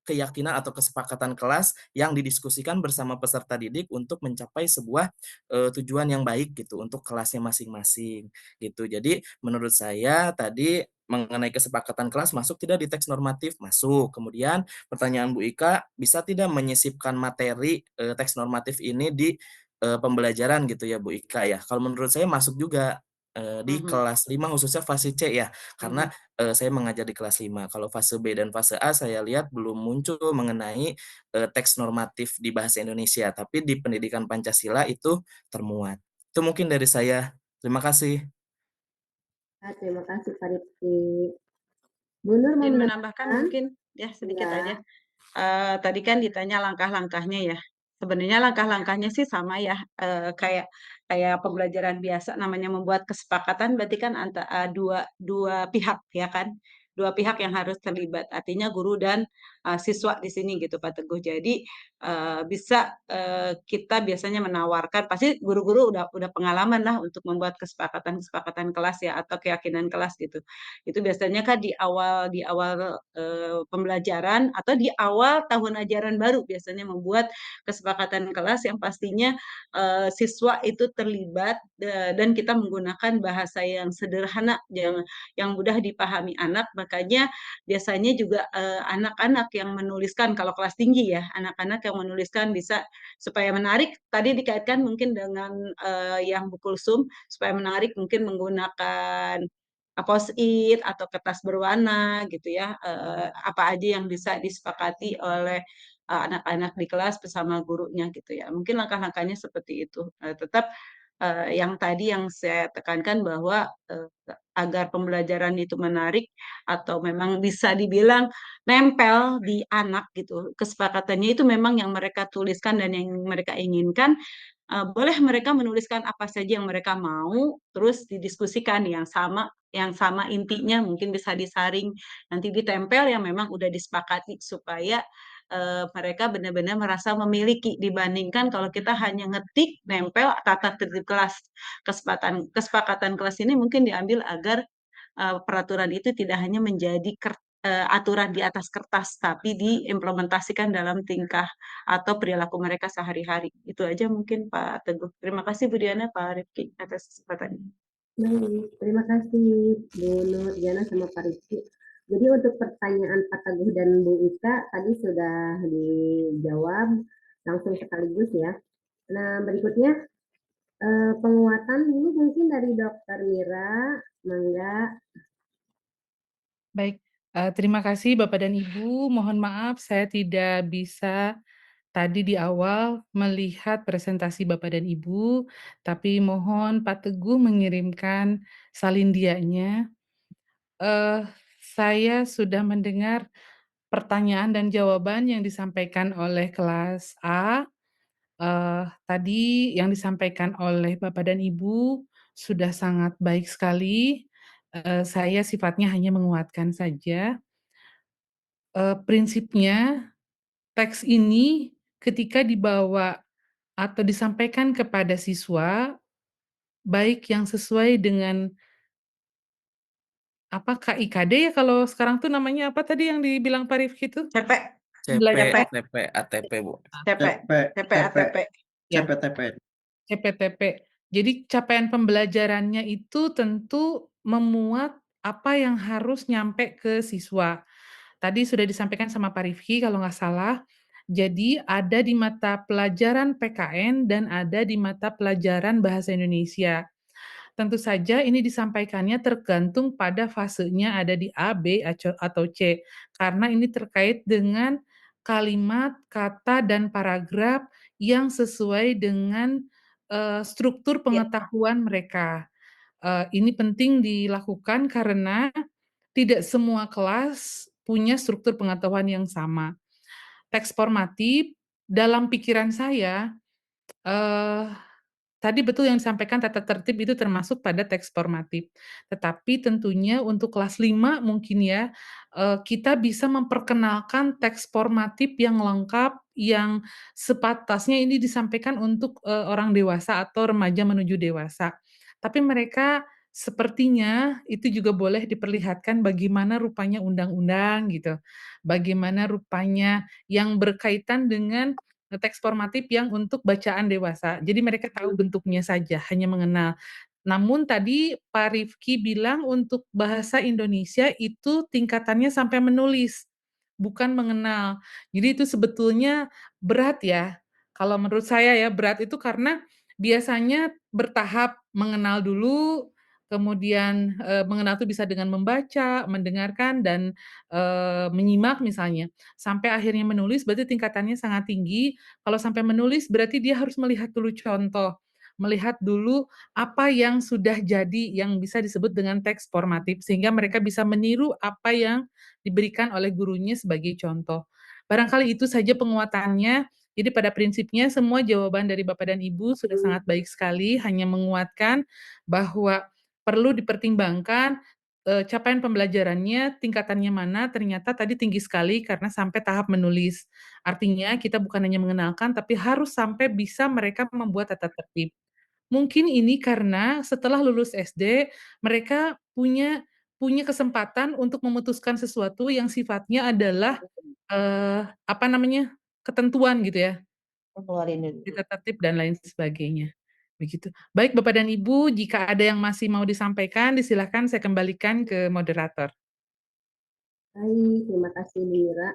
keyakinan atau kesepakatan kelas yang didiskusikan bersama peserta didik untuk mencapai sebuah, tujuan yang baik gitu untuk kelasnya masing-masing, gitu. Jadi menurut saya tadi mengenai kesepakatan kelas masuk tidak di teks normatif? Masuk. Kemudian pertanyaan Bu Ika, bisa tidak menyisipkan materi, teks normatif ini di, pembelajaran gitu ya Bu Ika ya? Kalau menurut saya masuk juga, di Mhm, kelas 5 khususnya fase C ya, karena mhm. saya mengajar di kelas 5. Kalau fase B dan fase A saya lihat belum muncul mengenai, teks normatif di bahasa Indonesia, tapi di pendidikan Pancasila itu termuat. Itu mungkin dari saya. Terima kasih. Terima kasih Pak Rifki. Bu Nur mau Izin menambahkan menambahkan? mungkin ya sedikit Ya, aja. Tadi kan ditanya langkah-langkahnya ya. Sebenarnya langkah-langkahnya sih sama ya, kayak kayak pembelajaran biasa namanya membuat kesepakatan berarti kan antara dua dua pihak ya kan. Dua pihak yang harus terlibat, artinya guru dan siswa di sini gitu Pak Teguh. Jadi bisa kita biasanya menawarkan, pasti guru-guru udah pengalaman lah untuk membuat kesepakatan-kesepakatan kelas ya atau keyakinan kelas gitu. Itu biasanya kan di awal pembelajaran atau di awal tahun ajaran baru biasanya membuat kesepakatan kelas yang pastinya siswa itu terlibat dan kita menggunakan bahasa yang sederhana yang mudah dipahami anak. Makanya biasanya juga anak-anak yang menuliskan kalau kelas tinggi ya, anak-anak yang menuliskan bisa supaya menarik. Tadi dikaitkan mungkin dengan yang Bu Kulsum supaya menarik mungkin menggunakan post-it atau kertas berwarna gitu ya, apa aja yang bisa disepakati oleh anak-anak di kelas bersama gurunya gitu ya. Mungkin langkah-langkahnya seperti itu. Tetap yang tadi yang saya tekankan bahwa agar pembelajaran itu menarik atau memang bisa dibilang nempel di anak gitu. Kesepakatannya itu memang yang mereka tuliskan dan yang mereka inginkan. Boleh mereka menuliskan apa saja yang mereka mau, terus didiskusikan yang sama intinya mungkin bisa disaring, nanti ditempel yang memang udah disepakati supaya mereka benar-benar merasa memiliki dibandingkan kalau kita hanya ngetik, nempel, tata tertib kelas. Kesepakatan kelas ini mungkin diambil agar peraturan itu tidak hanya menjadi aturan di atas kertas, tapi diimplementasikan dalam tingkah atau perilaku mereka sehari-hari. Itu aja mungkin Pak Teguh. Terima kasih Bu Diana, Pak Rifki atas kesempatannya. baik. Terima kasih Bu Nur, Diana, sama Pak Rifki. Jadi untuk pertanyaan Pak Teguh dan Bu Ika tadi sudah dijawab langsung sekaligus ya. Nah, berikutnya penguatan dulu mungkin dari Dokter Mira, Mangga. Baik, terima kasih Bapak dan Ibu. Mohon maaf saya tidak bisa tadi di awal melihat presentasi Bapak dan Ibu, tapi mohon Pak Teguh mengirimkan salindianya. Eh, saya sudah mendengar pertanyaan dan jawaban yang disampaikan oleh kelas A. Tadi yang disampaikan oleh Bapak dan Ibu sudah sangat baik sekali. Saya sifatnya hanya menguatkan saja. Prinsipnya teks ini ketika dibawa atau disampaikan kepada siswa, baik yang sesuai dengan apa, KIKD ya kalau sekarang tuh namanya apa tadi yang dibilang Pak Rifki tuh? CP, CP, CP, Belajar TP, ATP, Bu. CP, CP, ATP. ya, CPTP. CPTP. Jadi capaian pembelajarannya itu tentu memuat apa yang harus nyampe ke siswa. Tadi sudah disampaikan sama Pak Rifki kalau nggak salah. Jadi ada di mata pelajaran PKN dan ada di mata pelajaran Bahasa Indonesia. Tentu saja ini disampaikannya tergantung pada fasenya ada di A, B, atau C. Karena ini terkait dengan kalimat, kata, dan paragraf yang sesuai dengan struktur Ya. pengetahuan mereka. Ini penting dilakukan karena tidak semua kelas punya struktur pengetahuan yang sama. Teks formatif dalam pikiran saya, eee, tadi betul yang disampaikan tata tertib itu termasuk pada teks formatif. Tetapi tentunya untuk kelas 5 mungkin ya, kita bisa memperkenalkan teks formatif yang lengkap, yang sepatasnya ini disampaikan untuk, orang dewasa atau remaja menuju dewasa. Tapi mereka sepertinya itu juga boleh diperlihatkan bagaimana rupanya undang-undang gitu, bagaimana rupanya yang berkaitan dengan teks formatif yang untuk bacaan dewasa. Jadi mereka tahu bentuknya saja, hanya mengenal. Namun tadi Pak Rifki bilang untuk bahasa Indonesia itu tingkatannya sampai menulis, bukan mengenal. Jadi itu sebetulnya berat ya. Kalau menurut saya ya berat itu karena biasanya bertahap mengenal dulu, kemudian, mengenal itu bisa dengan membaca, mendengarkan, dan, menyimak misalnya. Sampai akhirnya menulis berarti tingkatannya sangat tinggi. Kalau sampai menulis berarti dia harus melihat dulu contoh, melihat dulu apa yang sudah jadi yang bisa disebut dengan teks formatif, sehingga mereka bisa meniru apa yang diberikan oleh gurunya sebagai contoh. Barangkali itu saja penguatannya. Jadi pada prinsipnya semua jawaban dari Bapak dan Ibu sudah sangat baik sekali, hanya menguatkan bahwa perlu dipertimbangkan capaian pembelajarannya, tingkatannya mana, ternyata tadi tinggi sekali karena sampai tahap menulis. Artinya kita bukan hanya mengenalkan, tapi harus sampai bisa mereka membuat tata tertib. Mungkin ini karena setelah lulus SD, mereka punya punya kesempatan untuk memutuskan sesuatu yang sifatnya adalah, apa namanya, ketentuan gitu ya, tata tertib dan lain sebagainya, begitu. Baik Bapak dan Ibu, jika ada yang masih mau disampaikan, disilahkan saya kembalikan ke moderator. Baik, terima kasih Bu Mira.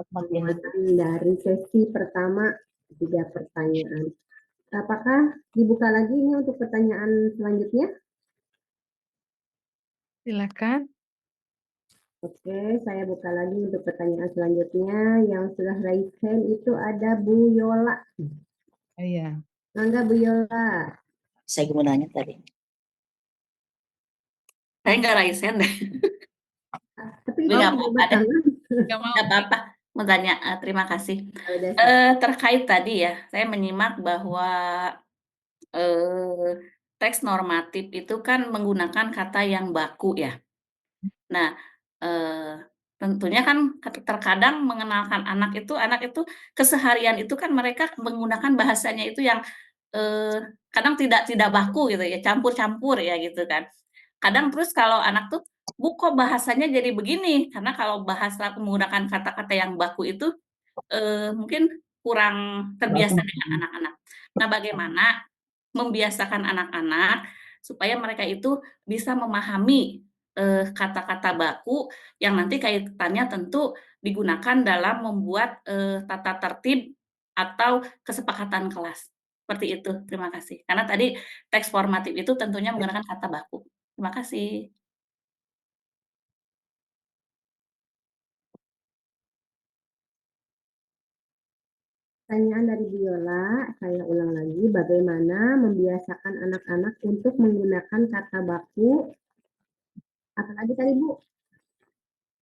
Penguatan dari sesi pertama 3 pertanyaan. Apakah dibuka lagi ini untuk pertanyaan selanjutnya? Silakan. Oke, saya buka lagi untuk pertanyaan selanjutnya. Yang sudah raise hand itu ada Bu Yola. Iya. Mangga Bu Yola. Saya mau nanya tadi. Saya nggak raise hand deh. Tapi Nggak kalau apa-apa angkat deh. tangan, Nggak mau. Nggak apa-apa. Mau tanya, terima kasih. udah siap. Terkait tadi ya, saya menyimak bahwa teks normatif itu kan menggunakan kata yang baku ya. Nah, tentunya kan terkadang mengenalkan anak itu keseharian itu kan mereka menggunakan bahasanya itu yang, kadang tidak baku gitu ya, campur-campur ya gitu kan. Kadang terus kalau anak tuh, "Bu, kok bahasanya jadi begini?" Karena kalau bahasa menggunakan kata-kata yang baku itu, mungkin kurang terbiasa dengan anak-anak. Nah, bagaimana membiasakan anak-anak supaya mereka itu bisa memahami, kata-kata baku yang nanti kaitannya tentu digunakan dalam membuat, tata tertib atau kesepakatan kelas. Seperti itu, terima kasih. Karena tadi teks formatif itu tentunya menggunakan kata baku. Terima kasih. Pertanyaan dari Bu Yola, saya ulang lagi, bagaimana membiasakan anak-anak untuk menggunakan kata baku, apalagi tadi Bu?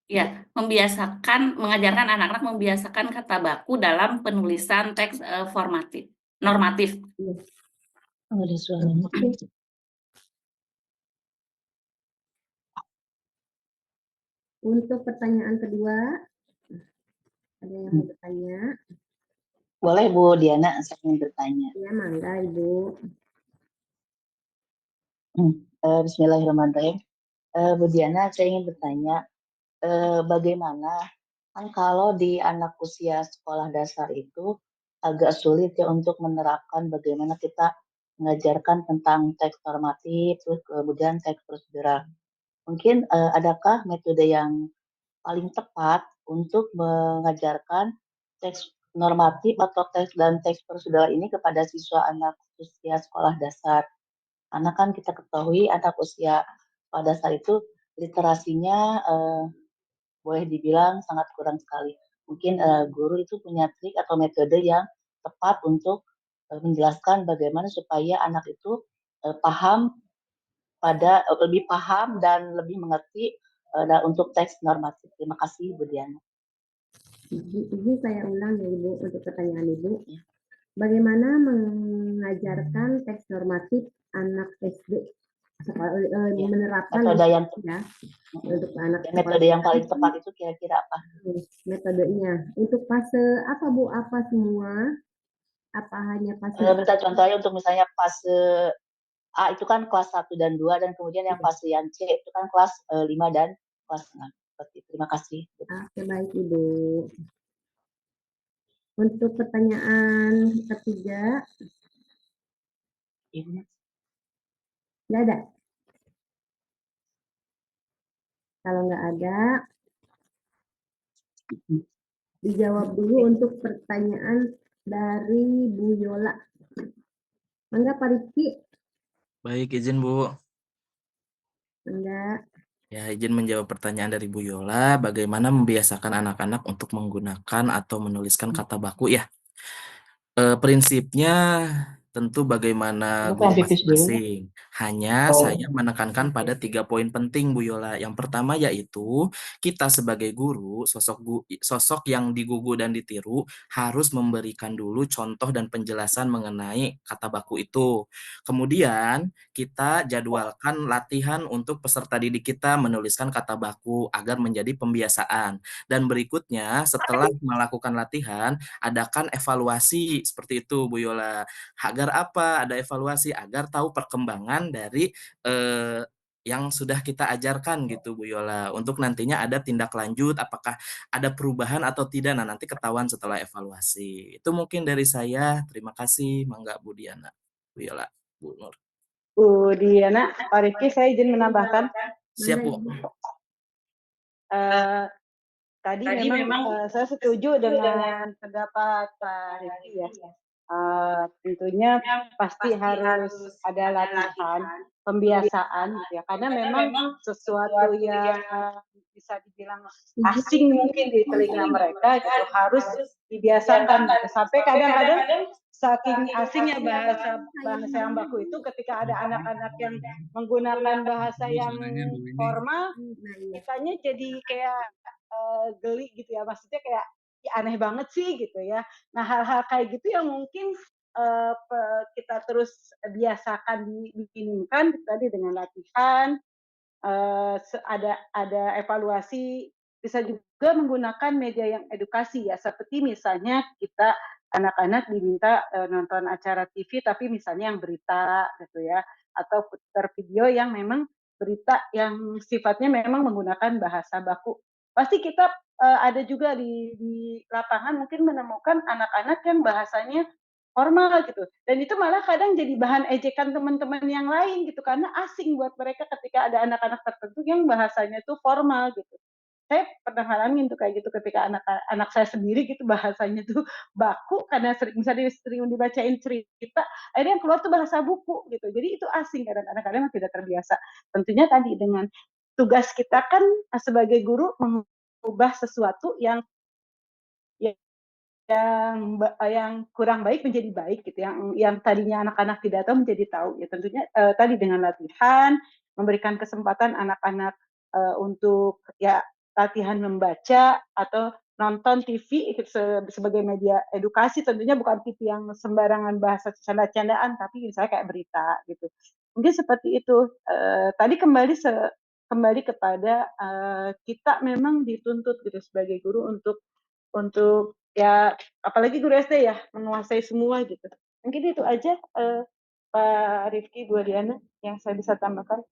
Ya, mengajarkan anak-anak membiasakan kata baku dalam penulisan teks, normatif. Yes. Ada suaranya. Untuk pertanyaan kedua, ada yang mau bertanya? Boleh Bu Diana, saya ingin bertanya. Ya, mangga Ibu. Bismillahirrahmanirrahim. Bu Diana, saya ingin bertanya, bagaimana kan kalau di anak usia sekolah dasar itu agak sulit ya untuk menerapkan bagaimana kita mengajarkan tentang teks normatif, terus kemudian teks prosedural. Mungkin adakah metode yang paling tepat untuk mengajarkan teks normatif atau teks dan teks prosedural ini kepada siswa anak usia sekolah dasar? Karena kan kita ketahui anak usia sekolah dasar itu literasinya boleh dibilang sangat kurang sekali. Mungkin guru itu punya trik atau metode yang tepat untuk menjelaskan bagaimana supaya anak itu paham lebih paham dan lebih mengerti untuk teks normatif. Terima kasih, Bu Diana. Izin saya ulang ya Ibu untuk pertanyaan Ibu. Bagaimana mengajarkan teks normatif anak SD? Menerapkan Metode yang ya untuk anak metode yang paling tepat itu kira-kira apa? Metodenya untuk fase apa Bu? Apa semua? Apa hanya fase? Minta contohnya untuk misalnya fase A itu kan kelas 1 dan 2, dan kemudian yang fase yang C itu kan kelas 5 dan kelas 6. Terima kasih. Oke, baik Ibu. Untuk pertanyaan ketiga, nggak ada. Kalau nggak ada, dijawab dulu untuk pertanyaan dari Bu Yola. Mangga Pak Rizky. Baik, izin Bu. Enggak. Ya, izin menjawab pertanyaan dari Bu Yola, bagaimana membiasakan anak-anak untuk menggunakan atau menuliskan kata baku ya? Prinsipnya tentu bagaimana guru masing-masing. Hanya saya menekankan pada 3 poin penting Bu Yola. Yang pertama yaitu kita sebagai guru, sosok yang digugu dan ditiru harus memberikan dulu contoh dan penjelasan mengenai kata baku itu. Kemudian kita jadwalkan latihan untuk peserta didik kita menuliskan kata baku agar menjadi pembiasaan. Dan berikutnya setelah melakukan latihan, adakan evaluasi seperti itu Bu Yola. Agar apa? Ada evaluasi agar tahu perkembangan dari yang sudah kita ajarkan gitu Bu Yola. Untuk nantinya ada tindak lanjut apakah ada perubahan atau tidak. Nah, nanti ketahuan setelah evaluasi. Itu mungkin dari saya. Terima kasih. Mangga Bu Diana, Bu Yola, Bu Nur. Bu Diana, Pak Rifki, saya izin menambahkan. Siap Bu. Tadi memang saya setuju dengan pendapat Pak Rifki ya. Tentunya pasti harus ada latihan, pembiasaan gitu ya. Karena memang sesuatu yang bisa dibilang asing mungkin di telinga mereka gitu harus dibiasakan gitu. Sampai kadang-kadang saking asingnya bahasa yang baku itu ketika ada anak-anak yang menggunakan bahasa yang formal, kitanya jadi kayak geli gitu ya, maksudnya kayak ya aneh banget sih gitu ya. Nah hal-hal kayak gitu yang mungkin kita terus biasakan diinginkan tadi dengan latihan, ada evaluasi, bisa juga menggunakan media yang edukasi ya, seperti misalnya kita anak-anak diminta nonton acara TV tapi misalnya yang berita gitu ya, atau putar video yang memang berita yang sifatnya memang menggunakan bahasa baku. Pasti kita ada juga di lapangan mungkin menemukan anak-anak yang bahasanya formal gitu. Dan itu malah kadang jadi bahan ejekan teman-teman yang lain gitu karena asing buat mereka ketika ada anak-anak tertentu yang bahasanya itu formal gitu. Saya pernah ngalamin tuh kayak gitu ketika anak saya sendiri gitu bahasanya tuh baku karena sering dibacain cerita, akhirnya yang keluar tuh bahasa buku gitu. Jadi itu asing kadang-kadang tidak terbiasa. Tentunya tadi dengan tugas kita kan sebagai guru mengubah sesuatu yang kurang baik menjadi baik gitu, yang tadinya anak-anak tidak tahu menjadi tahu ya. Tentunya tadi dengan latihan, memberikan kesempatan anak-anak untuk ya latihan membaca atau nonton TV sebagai media edukasi, tentunya bukan TV yang sembarangan bahasa canda-candaan, tapi misalnya kayak berita gitu. Mungkin seperti itu. Tadi kembali kepada kita memang dituntut gitu sebagai guru untuk ya apalagi guru SD ya menguasai semua gitu. Mungkin itu aja Pak Rifki, Bu Diana yang saya bisa tambahkan.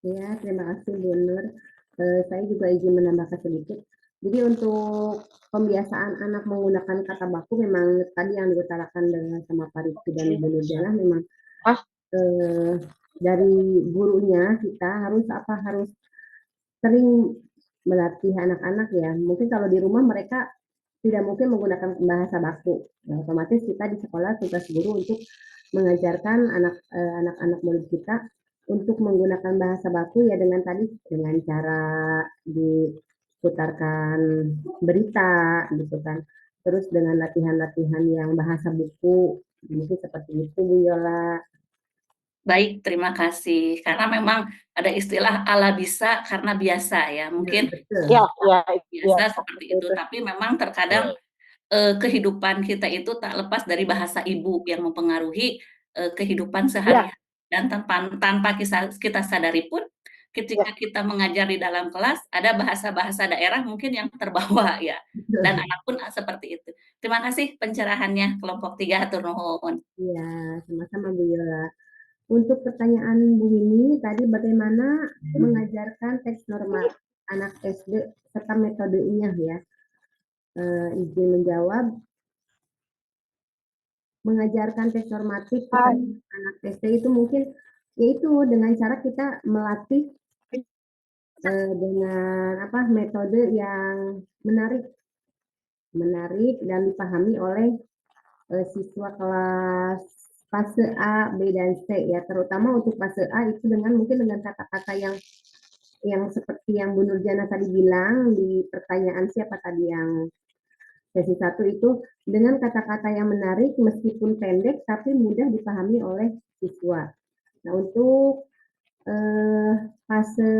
Ya, terima kasih Bu Nur. Saya juga izin menambahkan sedikit. Jadi untuk pembiasaan anak menggunakan kata baku memang tadi yang diutarakan dengan sama Pak Rifki dan Bu Nurjana memang dari gurunya kita harus sering melatih anak-anak ya. Mungkin kalau di rumah mereka tidak mungkin menggunakan bahasa baku. Ya, otomatis kita di sekolah tugas guru untuk mengajarkan anak-anak murid kita untuk menggunakan bahasa baku ya dengan cara diputarkan berita gitu kan. Terus dengan latihan-latihan yang bahasa buku, mungkin seperti itu Bu Yola. Baik, terima kasih. Karena memang ada istilah ala bisa karena biasa ya. Mungkin Betul. Ya, ya, biasa ya. seperti itu, tapi memang terkadang kehidupan kita itu tak lepas dari bahasa ibu yang mempengaruhi kehidupan sehari-hari. Dan tanpa kita sadari pun, ketika kita mengajar di dalam kelas, ada bahasa-bahasa daerah mungkin yang terbawa ya. Dan anak pun seperti itu. Terima kasih pencerahannya kelompok 3, hatur nuhun. Iya, sama-sama Bu Yola. Untuk pertanyaan Bu Wini tadi bagaimana mengajarkan teks normal anak SD serta metodenya ya. Izin menjawab, mengajarkan teks normatif kepada anak SD itu mungkin yaitu dengan cara kita melatih dengan metode yang menarik dan dipahami oleh siswa kelas fase A, B, dan C ya, terutama untuk fase A itu mungkin dengan kata-kata yang seperti yang Bu Nurjana tadi bilang di pertanyaan siapa tadi yang sesi 1 itu, dengan kata-kata yang menarik meskipun pendek tapi mudah dipahami oleh siswa. Nah, untuk fase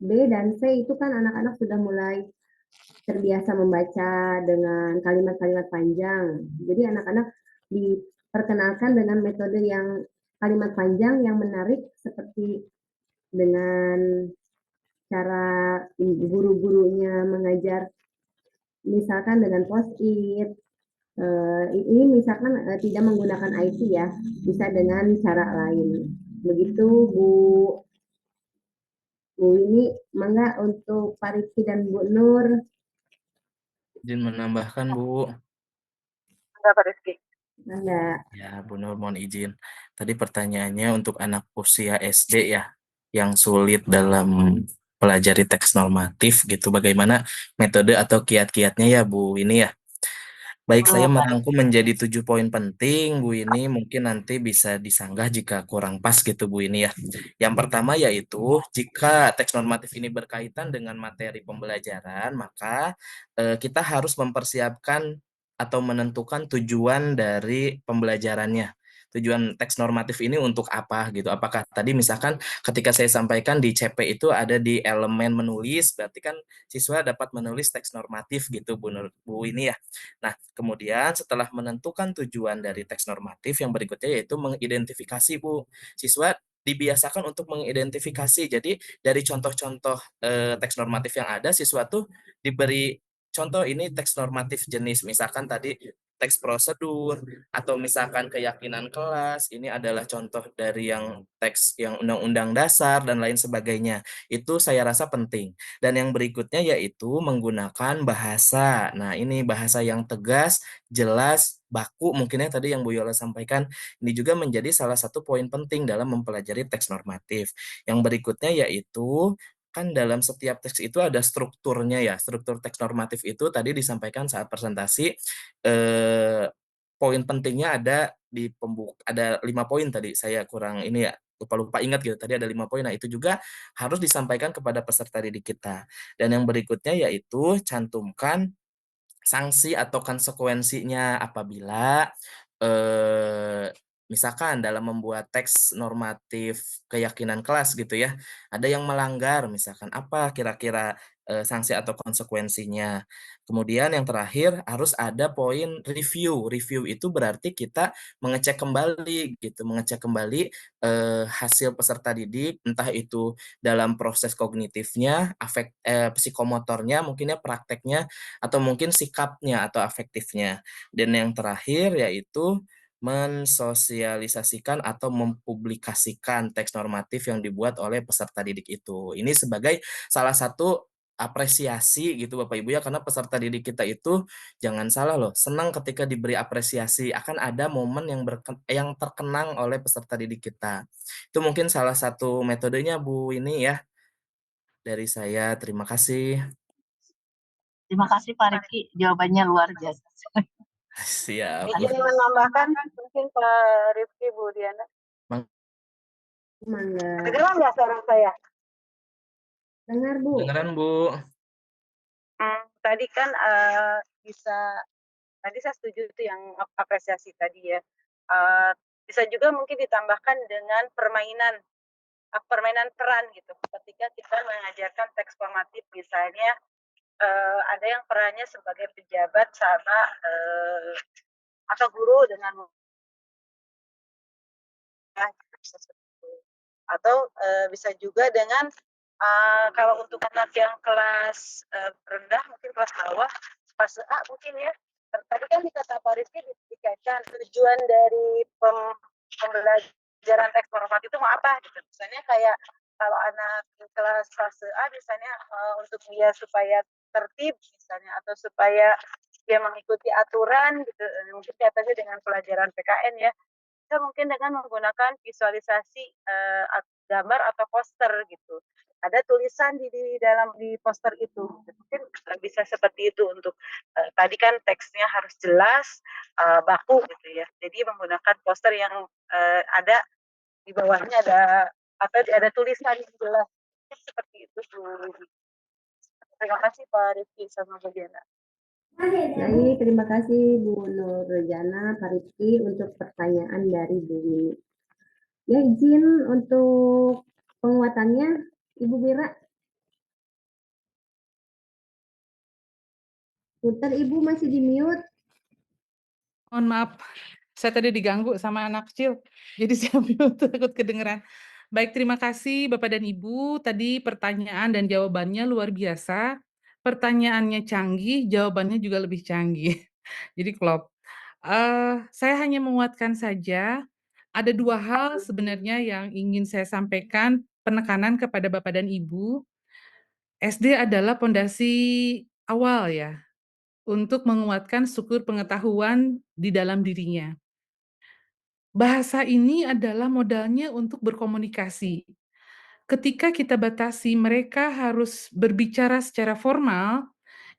B dan C itu kan anak-anak sudah mulai terbiasa membaca dengan kalimat-kalimat panjang. Jadi anak-anak diperkenalkan dengan metode yang kalimat panjang yang menarik seperti dengan cara guru-gurunya mengajar misalkan dengan post-it. Ini misalkan tidak menggunakan IT ya, bisa dengan cara lain. Begitu Bu ini, mangga untuk Pak Rizky dan Bu Nur. Izin menambahkan Bu. Enggak, Pak Rizky. Mangga. Ya, Bu Nur mohon izin. Tadi pertanyaannya untuk anak usia SD ya, yang sulit dalam pelajari teks normatif gitu. Bagaimana metode atau kiat-kiatnya ya Bu ini ya? Baik, saya merangkum menjadi 7 poin penting, Bu ini mungkin nanti bisa disanggah jika kurang pas gitu Bu ini ya. Yang pertama yaitu jika teks normatif ini berkaitan dengan materi pembelajaran, maka kita harus mempersiapkan atau menentukan tujuan dari pembelajarannya. Tujuan teks normatif ini untuk apa gitu? Apakah tadi misalkan ketika saya sampaikan di CP itu ada di elemen menulis, berarti kan siswa dapat menulis teks normatif gitu Bu ini ya. Nah, kemudian setelah menentukan tujuan dari teks normatif, yang berikutnya yaitu mengidentifikasi, Bu. Siswa dibiasakan untuk mengidentifikasi. Jadi dari contoh-contoh teks normatif yang ada, siswa tuh diberi contoh ini teks normatif jenis, misalkan tadi teks prosedur atau misalkan keyakinan kelas, ini adalah contoh dari yang teks yang undang-undang dasar dan lain sebagainya. Itu saya rasa penting. Dan yang berikutnya yaitu menggunakan bahasa. Nah, ini bahasa yang tegas, jelas, baku mungkinnya tadi yang Bu Yola sampaikan. Ini juga menjadi salah satu poin penting dalam mempelajari teks normatif. Yang berikutnya yaitu kan dalam setiap teks itu ada strukturnya ya. Struktur teks normatif itu tadi disampaikan saat presentasi poin pentingnya ada di ada 5 poin tadi. Saya kurang ini ya lupa ingat gitu. Tadi ada 5 poin. Nah, itu juga harus disampaikan kepada peserta didik kita. Dan yang berikutnya yaitu cantumkan sanksi atau konsekuensinya apabila misalkan dalam membuat teks normatif keyakinan kelas gitu ya, ada yang melanggar misalkan apa kira-kira sanksi atau konsekuensinya. Kemudian yang terakhir harus ada poin review. Review itu berarti kita mengecek kembali gitu, mengecek kembali hasil peserta didik, entah itu dalam proses kognitifnya, psikomotornya, mungkin ya prakteknya, atau mungkin sikapnya atau afektifnya. Dan yang terakhir yaitu mensosialisasikan atau mempublikasikan teks normatif yang dibuat oleh peserta didik itu. Ini sebagai salah satu apresiasi gitu Bapak Ibu ya, karena peserta didik kita itu jangan salah loh, senang ketika diberi apresiasi, akan ada momen yang terkenang oleh peserta didik kita. Itu mungkin salah satu metodenya Bu ini ya. Dari saya terima kasih. Terima kasih Pak Rifki, jawabannya luar biasa. Siap. Ingin menambahkan mungkin Pak Rifki, Bu Diana. Mangga. Dengar nggak suara saya? Dengar, Bu. Dengeran, Bu. Tadi kan tadi saya setuju tuh yang apresiasi tadi ya. Bisa juga mungkin ditambahkan dengan permainan peran gitu. Ketika kita mengajarkan teks formatif, misalnya ada yang perannya sebagai pejabat sama atau guru dengan atau bisa juga dengan kalau untuk anak yang kelas rendah, mungkin kelas bawah, fase A mungkin ya. Tadi kan di kata Pak Rizky dikaitkan tujuan dari pembelajaran teks formatif itu mau apa gitu. Misalnya kayak kalau anak kelas fase A misalnya untuk dia supaya tertib misalnya, atau supaya dia mengikuti aturan gitu, mungkin kaitannya dengan pelajaran PKN ya. Bisa mungkin dengan menggunakan visualisasi gambar atau poster gitu. Ada tulisan di dalam di poster itu. Mungkin bisa seperti itu untuk tadi kan teksnya harus jelas, baku gitu ya. Jadi menggunakan poster yang ada di bawahnya ada tulisan yang jelas. Seperti itu Bu. Terima kasih Pak Rizky sama Bu Diana. Baik, terima kasih Bu Nurjana, Pak Rizky untuk pertanyaan dari Bu Wini. Ya, izin untuk penguatannya, Ibu Mira. Putar, Ibu masih di mute. Mohon maaf, saya tadi diganggu sama anak kecil, jadi saya mute takut kedengeran. Baik, terima kasih Bapak dan Ibu. Tadi pertanyaan dan jawabannya luar biasa. Pertanyaannya canggih, jawabannya juga lebih canggih. Jadi klop. Saya hanya menguatkan saja, ada 2 hal sebenarnya yang ingin saya sampaikan, penekanan kepada Bapak dan Ibu. SD adalah pondasi awal ya, untuk menguatkan struktur pengetahuan di dalam dirinya. Bahasa ini adalah modalnya untuk berkomunikasi. Ketika kita batasi mereka harus berbicara secara formal,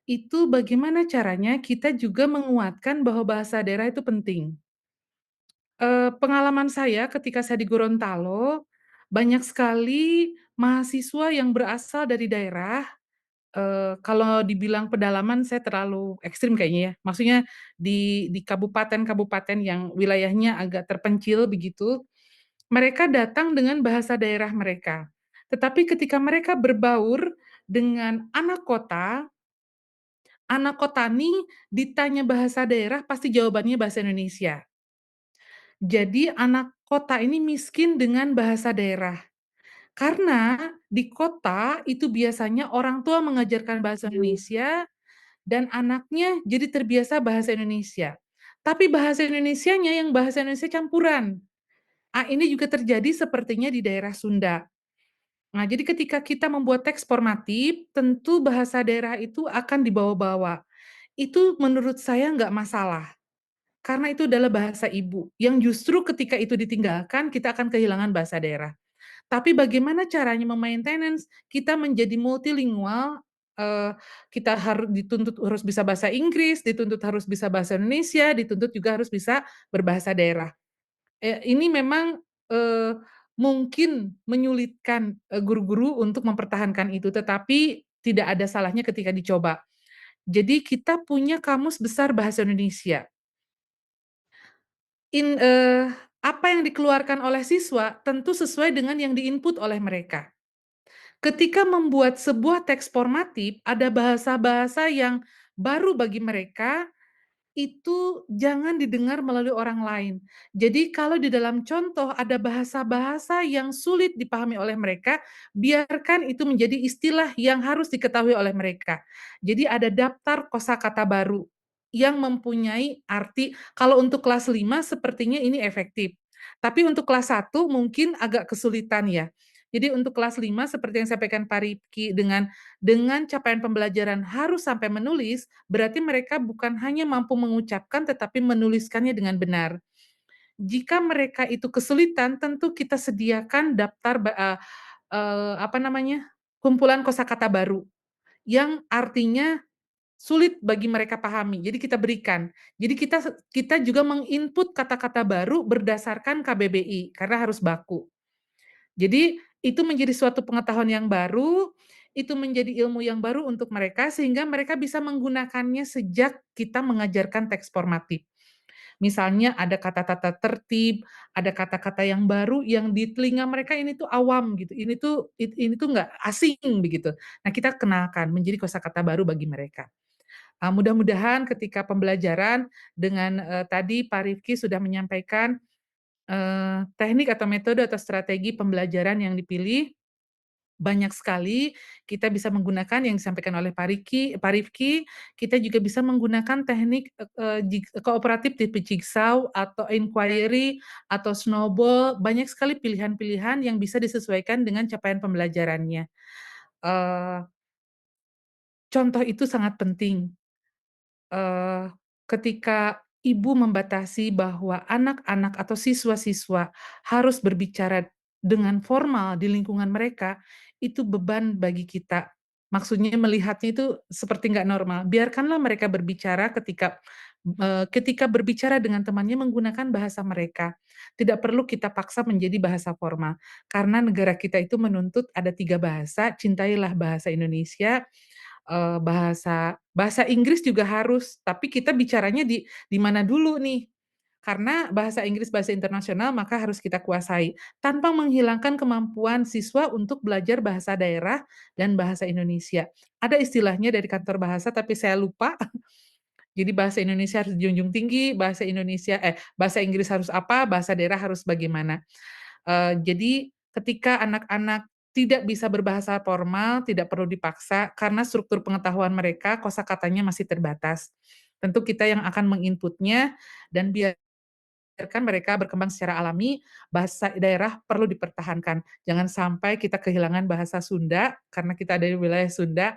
itu bagaimana caranya kita juga menguatkan bahwa bahasa daerah itu penting. Pengalaman saya ketika saya di Gorontalo, banyak sekali mahasiswa yang berasal dari daerah. Kalau dibilang pedalaman saya terlalu ekstrim kayaknya ya. Maksudnya di kabupaten-kabupaten yang wilayahnya agak terpencil begitu, mereka datang dengan bahasa daerah mereka. Tetapi ketika mereka berbaur dengan anak kota nih ditanya bahasa daerah pasti jawabannya bahasa Indonesia. Jadi anak kota ini miskin dengan bahasa daerah. Karena di kota itu biasanya orang tua mengajarkan bahasa Indonesia dan anaknya jadi terbiasa bahasa Indonesia. Tapi bahasa Indonesianya yang bahasa Indonesia campuran. Ini juga terjadi sepertinya di daerah Sunda. Nah, jadi ketika kita membuat teks formatif, tentu bahasa daerah itu akan dibawa-bawa. Itu menurut saya nggak masalah. Karena itu adalah bahasa ibu, yang justru ketika itu ditinggalkan, kita akan kehilangan bahasa daerah. Tapi bagaimana caranya memaintenance kita menjadi multilingual, kita dituntut harus bisa bahasa Inggris, dituntut harus bisa bahasa Indonesia, dituntut juga harus bisa berbahasa daerah. Ini memang, mungkin menyulitkan, guru-guru untuk mempertahankan itu, tetapi tidak ada salahnya ketika dicoba. Jadi kita punya kamus besar bahasa Indonesia. Apa yang dikeluarkan oleh siswa tentu sesuai dengan yang di-input oleh mereka. Ketika membuat sebuah teks formatif, ada bahasa-bahasa yang baru bagi mereka, itu jangan didengar melalui orang lain. Jadi kalau di dalam contoh ada bahasa-bahasa yang sulit dipahami oleh mereka, biarkan itu menjadi istilah yang harus diketahui oleh mereka. Jadi ada daftar kosakata baru yang mempunyai arti, kalau untuk kelas 5 sepertinya ini efektif. Tapi untuk kelas 1 mungkin agak kesulitan ya. Jadi untuk kelas 5 seperti yang sampaikan Pak Rifki dengan capaian pembelajaran harus sampai menulis, berarti mereka bukan hanya mampu mengucapkan tetapi menuliskannya dengan benar. Jika mereka itu kesulitan, tentu kita sediakan daftar kumpulan kosakata baru yang artinya sulit bagi mereka pahami. Jadi kita berikan. Jadi kita juga menginput kata-kata baru berdasarkan KBBI karena harus baku. Jadi itu menjadi suatu pengetahuan yang baru, itu menjadi ilmu yang baru untuk mereka sehingga mereka bisa menggunakannya sejak kita mengajarkan teks formatif. Misalnya ada kata tata tertib, ada kata-kata yang baru yang di telinga mereka ini tuh awam gitu. Ini tuh nggak asing begitu. Nah, kita kenalkan menjadi kosakata baru bagi mereka. Mudah-mudahan ketika pembelajaran dengan tadi Pak Rifki sudah menyampaikan teknik atau metode atau strategi pembelajaran yang dipilih, banyak sekali kita bisa menggunakan yang disampaikan oleh Pak Rifki, kita juga bisa menggunakan teknik kooperatif tipe jigsaw atau inquiry atau snowball, banyak sekali pilihan-pilihan yang bisa disesuaikan dengan capaian pembelajarannya. Eh, Contoh itu sangat penting. Ketika ibu membatasi bahwa anak-anak atau siswa-siswa harus berbicara dengan formal di lingkungan mereka, itu beban bagi kita. Maksudnya melihatnya itu seperti nggak normal. Biarkanlah mereka berbicara ketika berbicara dengan temannya menggunakan bahasa mereka. Tidak perlu kita paksa menjadi bahasa formal. Karena negara kita itu menuntut ada 3 bahasa, cintailah bahasa Indonesia, bahasa Inggris juga harus, tapi kita bicaranya di mana dulu nih? Karena bahasa Inggris bahasa internasional maka harus kita kuasai, tanpa menghilangkan kemampuan siswa untuk belajar bahasa daerah dan bahasa Indonesia. Ada istilahnya dari kantor bahasa tapi saya lupa. Jadi bahasa Indonesia harus dijunjung tinggi, bahasa Inggris harus apa, bahasa daerah harus bagaimana. Jadi ketika anak-anak tidak bisa berbahasa formal, tidak perlu dipaksa karena struktur pengetahuan mereka kosakatanya masih terbatas. Tentu kita yang akan menginputnya dan biarkan mereka berkembang secara alami, bahasa daerah perlu dipertahankan. Jangan sampai kita kehilangan bahasa Sunda karena kita ada di wilayah Sunda,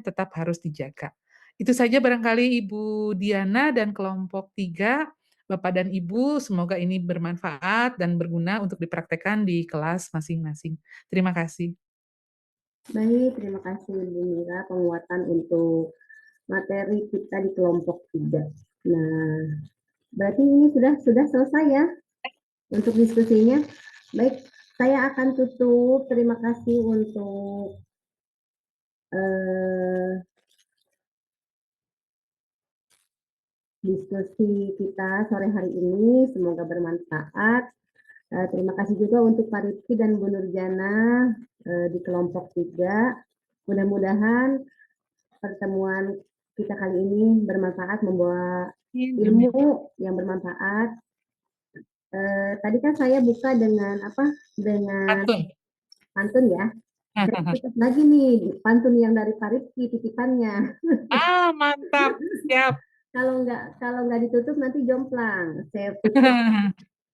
tetap harus dijaga. Itu saja barangkali Ibu Diana dan kelompok 3, Bapak dan Ibu, semoga ini bermanfaat dan berguna untuk dipraktekkan di kelas masing-masing. Terima kasih. Baik, terima kasih Bu Mira penguatan untuk materi kita di kelompok 3. Nah, berarti ini sudah selesai ya untuk diskusinya. Baik, saya akan tutup. Terima kasih untuk diskusi kita sore hari ini. Semoga bermanfaat. Terima kasih juga untuk Pak Rifki dan Bu Nurjana di kelompok 3. Mudah-mudahan pertemuan kita kali ini bermanfaat, membawa ilmu yang bermanfaat. Tadi kan saya buka dengan Dengan pantun ya. Tutup lagi nih pantun yang dari Pak Rifki titipannya. Mantap, siap. Kalau nggak ditutup nanti jomplang. Saya tutup.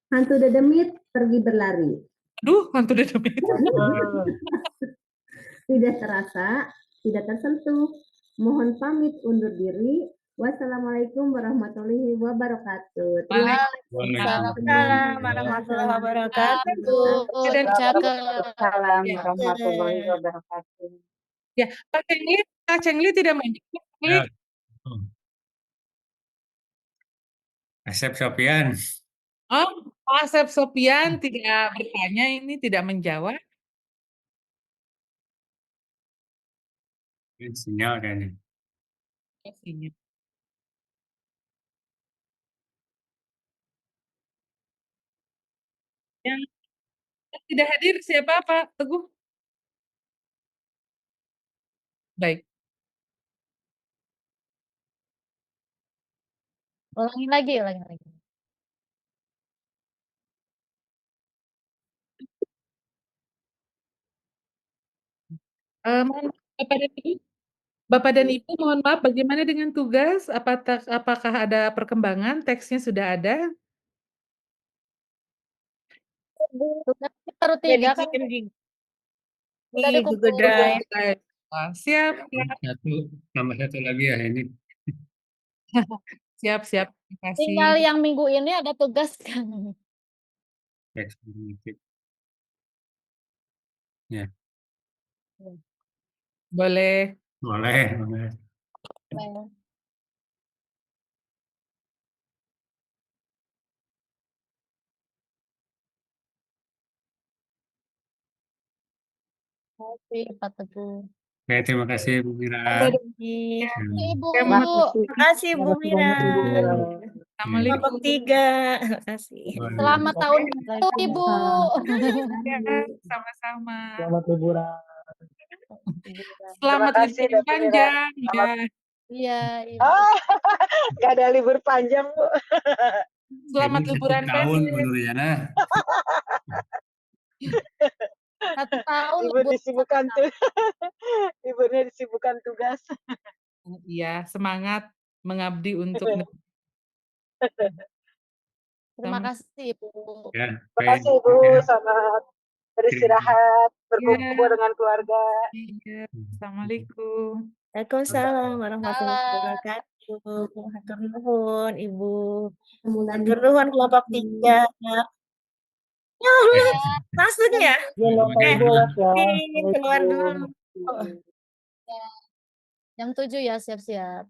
Hantu dedemit pergi berlari. Aduh, hantu dedemit. Tidak terasa, tidak tersentuh. Mohon pamit undur diri. Wassalamualaikum warahmatullahi wabarakatuh. Waalaikumsalam warahmatullahi wabarakatuh. Waalaikumsalam warahmatullahi wabarakatuh. Ya, Pak Cengli tidak menjawab. Ya. Asep Sopian. Oh, Pak Asep Sopian tidak bertanya ini, tidak menjawab. Sinyal kayaknya. Sinyal. Yang tidak hadir siapa Pak Teguh? Baik. Ulangi lagi. Bapak dan Ibu, mohon maaf, bagaimana dengan tugas? Apakah ada perkembangan? Teksnya sudah ada? Tugasnya baru 3 kan? Udah Di Google Drive. Siap. Tambah satu lagi ya ini. Siap. Terima kasih. Tinggal yang minggu ini ada tugas kan? Ya. Boleh. Boleh. Oke, Pak Teguh. Oke, terima kasih Bu Mira. Dodi. Ya, Ibu. Selamat Terima kasih Bu Mira. Assalamualaikum. Kelompok 3. Terima kasih. Selamat tahun baru Ibu. Ya, sama-sama. Selamat liburan. Selamat kasih, libur yang Dr. Mira. panjang ya. Iya, Ibu. Ah, nggak ada libur panjang, Bu. Selamat ini liburan 1 tahun pendek. Bu Nuriana. 1 tahun Ibu libur. disibukkan tuh. Liburnya disibukkan tugas. Iya, semangat mengabdi untuk negeri. Terima Sama- kasih Ibu. Ya, Terima baik. kasih, Bu. Selamat beristirahat, berkumpul dengan keluarga. Iya, Assalamualaikum. Waalaikumsalam warahmatullahi wabarakatuh. Hatur nuhun Ibu. Ketemu lagi. Hatur nuhun kelompok 3. Ya, masuk ya? Jangan lupa bolos ya. Keluar dulu. Jam 7 ya, siap-siap.